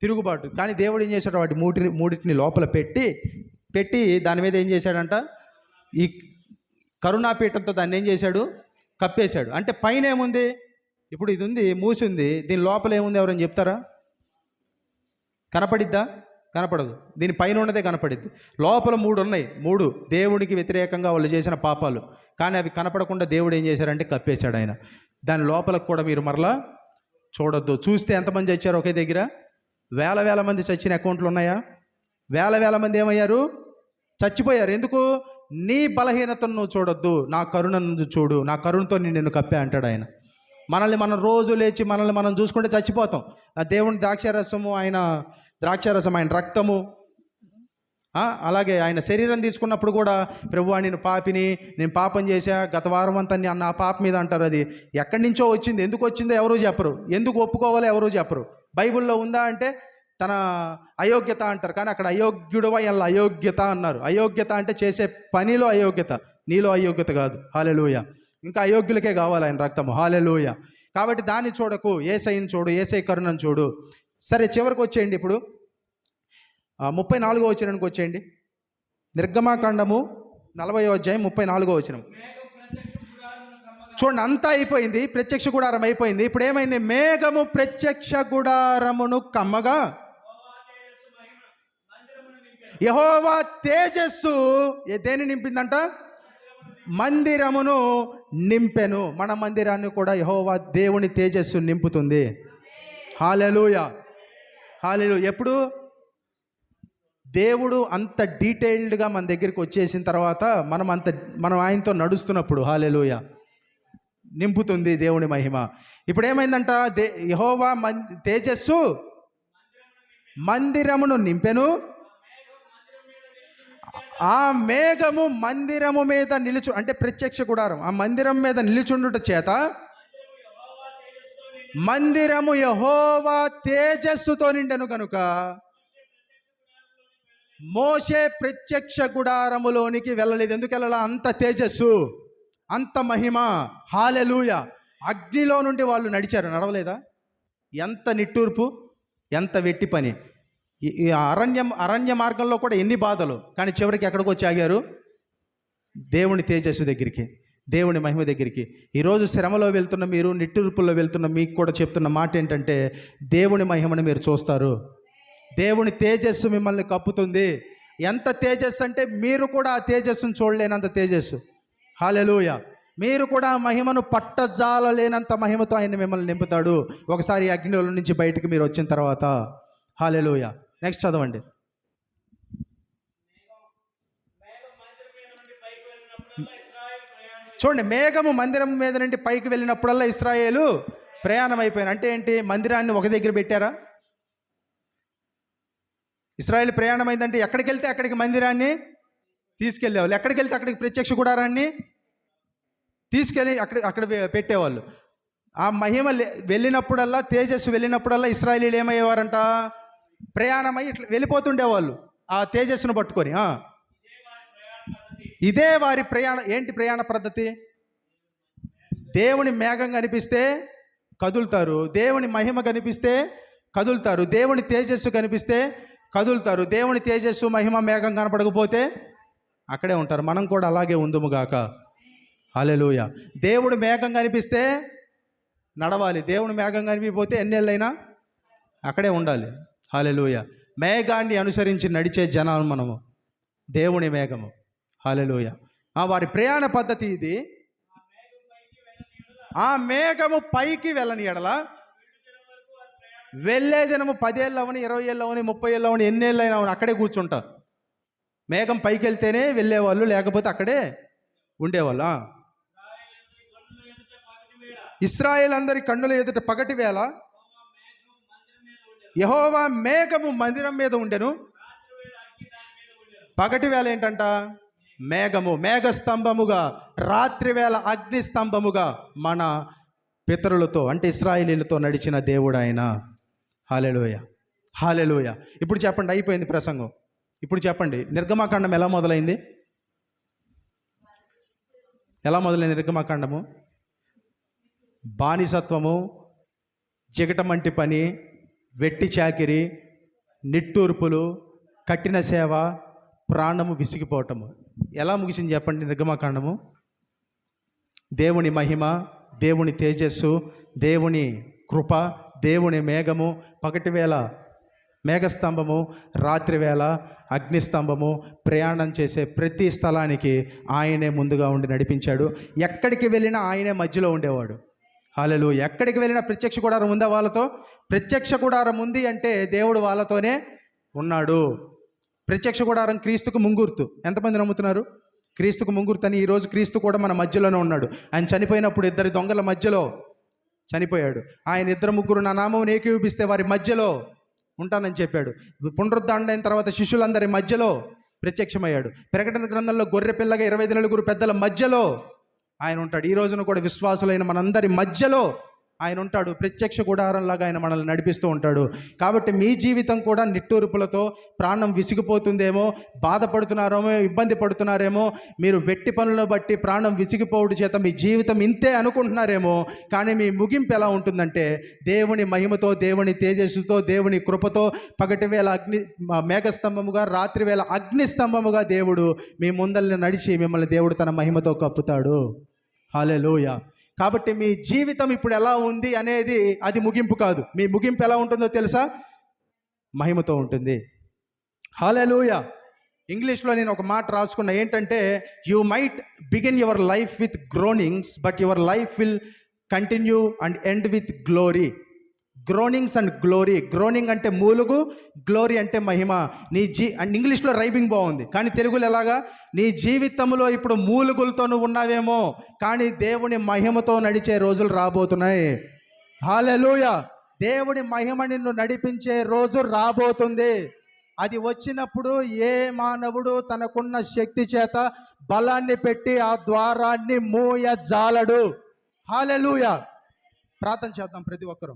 తిరుగుబాటు. కానీ దేవుడు ఏం చేశాడు? వాటి మూడింటిని లోపల పెట్టి దాని మీద ఏం చేశాడంట? ఈ కరుణాపీఠంతో దాన్ని ఏం చేశాడు? కప్పేశాడు. అంటే పైన ఏముంది? ఇప్పుడు ఇది ఉంది, మూసి ఉంది. దీని లోపల ఏముంది? ఎవరైనా చెప్తారా? కనపడిద్దా? కనపడదు. దీని పైన ఉన్నదే కనపడిద్ది. లోపల 3 ఉన్నాయి. 3 దేవుడికి వ్యతిరేకంగా వాళ్ళు చేసిన పాపాలు. కానీ అవి కనపడకుండా దేవుడు ఏం చేశారంటే కప్పేశాడు ఆయన. దాని లోపలకు కూడా మీరు మరలా చూడొద్దు. చూస్తే ఎంతమంది చచ్చారు ఒకే దగ్గర? వేల మంది చచ్చిన అకౌంట్లు ఉన్నాయా? వేల మంది ఏమయ్యారు? చచ్చిపోయారు. ఎందుకు? నీ బలహీనతను నువ్వు చూడొద్దు, నా కరుణను చూడు, నా కరుణతో నిన్ను కప్పే అంటాడు ఆయన. మనల్ని మనం రోజు లేచి మనల్ని మనం చూసుకుంటే చచ్చిపోతాం. ఆ దేవుని ద్రాక్షారసము, ఆయన ద్రాక్షారసం, ఆయన రక్తము, అలాగే ఆయన శరీరం తీసుకున్నప్పుడు కూడా ప్రభువా నేను పాపిని, నేను పాపం చేశా, గత వారం అంతా అన్న ఆ పాప మీద అంటారు. అది ఎక్కడి నుంచో వచ్చింది, ఎందుకు వచ్చిందో ఎవరూ చెప్పరు, ఎందుకు ఒప్పుకోవాలో ఎవరూ చెప్పరు. బైబిల్లో ఉందా అంటే తన అయోగ్యత అంటారు, కానీ అక్కడ అయోగ్యుడు అయ్యల్ల అయోగ్యత అన్నారు. అయోగ్యత అంటే చేసే పనిలో అయోగ్యత, నీలో అయోగ్యత కాదు. హల్లెలూయా. ఇంకా అయోగ్యులకే కావాలి ఆయన రక్తము. హల్లెలూయా. కాబట్టి దాన్ని చూడకు, యేసయ్యను చూడు, యేసయ్య కరుణను చూడు. సరే, చివరికి వచ్చేయండి. ఇప్పుడు 34వ వచనానికి వచ్చేయండి. నిర్గమాకాండము 40వ అధ్యాయం 34వ వచనం చూడండి. అంతా అయిపోయింది, ప్రత్యక్ష గుడారం అయిపోయింది. ఇప్పుడు ఏమైంది? మేఘము ప్రత్యక్ష గుడారమును కమ్మగా యెహోవా తేజస్సు దేని నింపిందంట? మందిరమును నింపెను. మన మందిరాన్ని కూడా యెహోవా దేవుని తేజస్సు నింపుతుంది. హల్లెలూయా, హల్లెలూయా. ఎప్పుడు దేవుడు అంత డీటెయిల్డ్గా మన దగ్గరికి వచ్చేసిన తర్వాత మనం ఆయనతో నడుస్తున్నప్పుడు హల్లెలూయా నింపుతుంది దేవుని మహిమ. ఇప్పుడు ఏమైందంట? యెహోవా తేజస్సు మందిరమును నింపెను. ఆ మేఘము మందిరము మీద అంటే ప్రత్యక్ష గుడారం ఆ మందిరం మీద నిలుచుండుట చేత మందిరము యెహోవా తేజస్సుతో నిండెను కనుక మోషే ప్రత్యక్ష గుడారములోనికి వెళ్ళలేదు. ఎందుకు వెళ్ళాలా? అంత తేజస్సు, అంత మహిమ. హల్లెలూయా. అగ్నిలో నుండి వాళ్ళు నడవలేదా? ఎంత నిట్టూర్పు, ఎంత వెట్టి పని. ఈ అరణ్య మార్గంలో కూడా ఎన్ని బాధలు, కానీ చివరికి ఎక్కడికి వచ్చి ఆగారు? దేవుని తేజస్సు దగ్గరికి, దేవుని మహిమ దగ్గరికి. ఈరోజు శ్రమలో వెళ్తున్న మీరు, నిట్టూర్పుల్లో వెళ్తున్న మీకు కూడా చెప్తున్న మాట ఏంటంటే, దేవుని మహిమను మీరు చూస్తారు. దేవుని తేజస్సు మిమ్మల్ని కప్పుతుంది. ఎంత తేజస్సు అంటే మీరు కూడా ఆ తేజస్సును చూడలేనంత తేజస్సు. హల్లెలూయా. మీరు కూడా మహిమను పట్టజాలలేనంత మహిమతో ఆయన మిమ్మల్ని నింపుతాడు ఒకసారి అగ్నిలో నుంచి బయటికి మీరు వచ్చిన తర్వాత. హల్లెలూయా. నెక్స్ట్ చదవండి. చూడండి, మేఘము మందిరం మీద నుండి పైకి వెళ్ళినప్పుడల్లా ఇశ్రాయేలు ప్రయాణం అయిపోయాను. అంటే ఏంటి? మందిరాన్ని ఒక దగ్గర పెట్టారా? ఇశ్రాయేలు ప్రయాణం అయిందంటే ఎక్కడికి వెళ్తే అక్కడికి మందిరాన్ని తీసుకెళ్ళేవాళ్ళు, ఎక్కడికి వెళ్తే అక్కడికి ప్రత్యక్ష గుడారాన్ని తీసుకెళ్ళి అక్కడ పెట్టేవాళ్ళు. ఆ మహిమ వెళ్ళినప్పుడల్లా, తేజస్సు వెళ్ళినప్పుడల్లా ఇశ్రాయేలీలు ఏమయ్యేవారంట? ప్రయాణమై ఇట్లా వెళ్ళిపోతుండేవాళ్ళు ఆ తేజస్సును పట్టుకొని. ఇదే వారి ఏంటి ప్రయాణ పద్ధతి? దేవుని మేఘం కనిపిస్తే కదులుతారు, దేవుని మహిమ కనిపిస్తే కదులుతారు, దేవుని తేజస్సు కనిపిస్తే కదులుతారు. దేవుని తేజస్సు మహిమ మేఘం కనపడకపోతే అక్కడే ఉంటారు. మనం కూడా అలాగే ఉందుముగాక. హల్లెలూయా. దేవుడు మేఘం కనిపిస్తే నడవాలి, దేవుని మేఘం కనిపిపోతే ఎన్నేళ్ళైనా అక్కడే ఉండాలి. హల్లెలూయా. మేఘాన్ని అనుసరించి నడిచే జనాలు మనము, దేవుని మేఘము. హల్లెలూయా. వారి ప్రయాణ పద్ధతి ఇది. ఆ మేఘము పైకి వెళ్ళని ఎడల వెళ్ళే దినము 10 ఏళ్ళు అవని, 20 ఏళ్ళు అవని, 30 ఏళ్ళు అవని, ఎన్నేళ్ళు అయినా అవని అక్కడే కూర్చుంటారు. మేఘం పైకి వెళ్తేనే వెళ్ళేవాళ్ళు, లేకపోతే అక్కడే ఉండేవాళ్ళు. ఇశ్రాయేలు అందరి కన్నుల ఎదుట పగటి వేళ యెహోవా మేఘము మందిరం మీద ఉండెను. పగటి వేళ ఏంటంట? మేఘము, మేఘస్తంభముగా, రాత్రి వేళ అగ్ని స్తంభముగా మన పితరులతో అంటే ఇశ్రాయేలీలతో నడిచిన దేవుడు ఆయన. హల్లెలూయా, హల్లెలూయా. ఇప్పుడు చెప్పండి, అయిపోయింది ప్రసంగం. ఇప్పుడు చెప్పండి, నిర్గమాకాండం ఎలా మొదలైంది? ఎలా మొదలైంది నిర్గమాకాండము? బానిసత్వము, జిగటమంటి పని, వెట్టి చాకిరి, నిట్టూర్పులు, కఠిన సేవ, ప్రాణము విసిగిపోవటము. ఎలా ముగిసింది చెప్పండి నిర్గమాకాండము? దేవుని మహిమ, దేవుని తేజస్సు, దేవుని కృప, దేవుని మేఘము, పగటి వేళ మేఘస్తంభము, రాత్రి వేళ అగ్నిస్తంభము. ప్రయాణం చేసే ప్రతి స్థలానికి ఆయనే ముందుగా ఉండి నడిపించాడు. ఎక్కడికి వెళ్ళినా ఆయనే మధ్యలో ఉండేవాడు. హల్లెలూయా. ఎక్కడికి వెళ్ళినా ప్రత్యక్ష గుడారం ఉందా వాళ్ళతో? ప్రత్యక్ష గుడారం ఉంది అంటే దేవుడు వాళ్ళతోనే ఉన్నాడు. ప్రత్యక్ష గుడారం క్రీస్తుకు ముంగుర్తు. ఎంతమంది నమ్ముతున్నారు? క్రీస్తుకు ముంగుర్తని ఈరోజు క్రీస్తు కూడా మన మధ్యలోనే ఉన్నాడు. ఆయన చనిపోయినప్పుడు 2 దొంగల మధ్యలో చనిపోయాడు. ఆయన 2-3 నా నామమును ఏకీభవిస్తే వారి మధ్యలో ఉంటానని చెప్పాడు. పునరుద్ధారణ తర్వాత శిష్యులందరి మధ్యలో ప్రత్యక్షమయ్యాడు. ప్రకటన గ్రంథంలో గొర్రె పిల్లగా 29 పెద్దల మధ్యలో ఆయన ఉంటాడు. ఈ రోజున కూడా విశ్వాసులైన మనందరి మధ్యలో ఆయన ఉంటాడు. ప్రత్యక్ష గుడారంలాగా ఆయన మనల్ని నడిపిస్తూ ఉంటాడు. కాబట్టి మీ జీవితం కూడా నిట్టూర్పులతో, ప్రాణం విసిగిపోతుందేమో, బాధపడుతున్నారేమో, ఇబ్బంది పడుతున్నారేమో, మీరు వెట్టి పనులను బట్టి ప్రాణం విసిగిపోవడం చేత మీ జీవితం ఇంతే అనుకుంటున్నారేమో. కానీ మీ ముగింపు ఎలా ఉంటుందంటే, దేవుని మహిమతో, దేవుని తేజస్సుతో, దేవుని కృపతో, పగటి వేళ మేఘస్తంభముగా, రాత్రి వేళ అగ్నిస్తంభముగా దేవుడు మీ ముందల్ని నడిచి మిమ్మల్ని దేవుడు తన మహిమతో కప్పుతాడు. హల్లెలూయా. కాబట్టి మీ జీవితం ఇప్పుడు ఎలా ఉంది అనేది అది ముగింపు కాదు. మీ ముగింపు ఎలా ఉంటుందో తెలుసా? మహిమతో ఉంటుంది. హల్లెలూయా. ఇంగ్లీష్లో నేను ఒక మాట రాసుకున్నా, ఏంటంటే, you might begin your life with groanings but your life will continue and end with glory. Groanings and glory. Groaning అంటే మూలుగు, గ్లోరీ అంటే మహిమ. అండ్ ఇంగ్లీష్లో రైమింగ్ బాగుంది, కానీ తెలుగులో ఎలాగా? నీ జీవితంలో ఇప్పుడు మూలుగులతో నువ్వు ఉన్నావేమో, కానీ దేవుని మహిమతో నడిచే రోజులు రాబోతున్నాయి. హల్లెలూయా. దేవుని మహిమ నిన్ను నడిపించే రోజు రాబోతుంది. అది వచ్చినప్పుడు ఏ మానవుడు తనకున్న శక్తి చేత బలాన్ని పెట్టి ఆ ద్వారాన్ని మూయజాలడు. హల్లెలూయా. ప్రార్థన చేద్దాం ప్రతి ఒక్కరూ.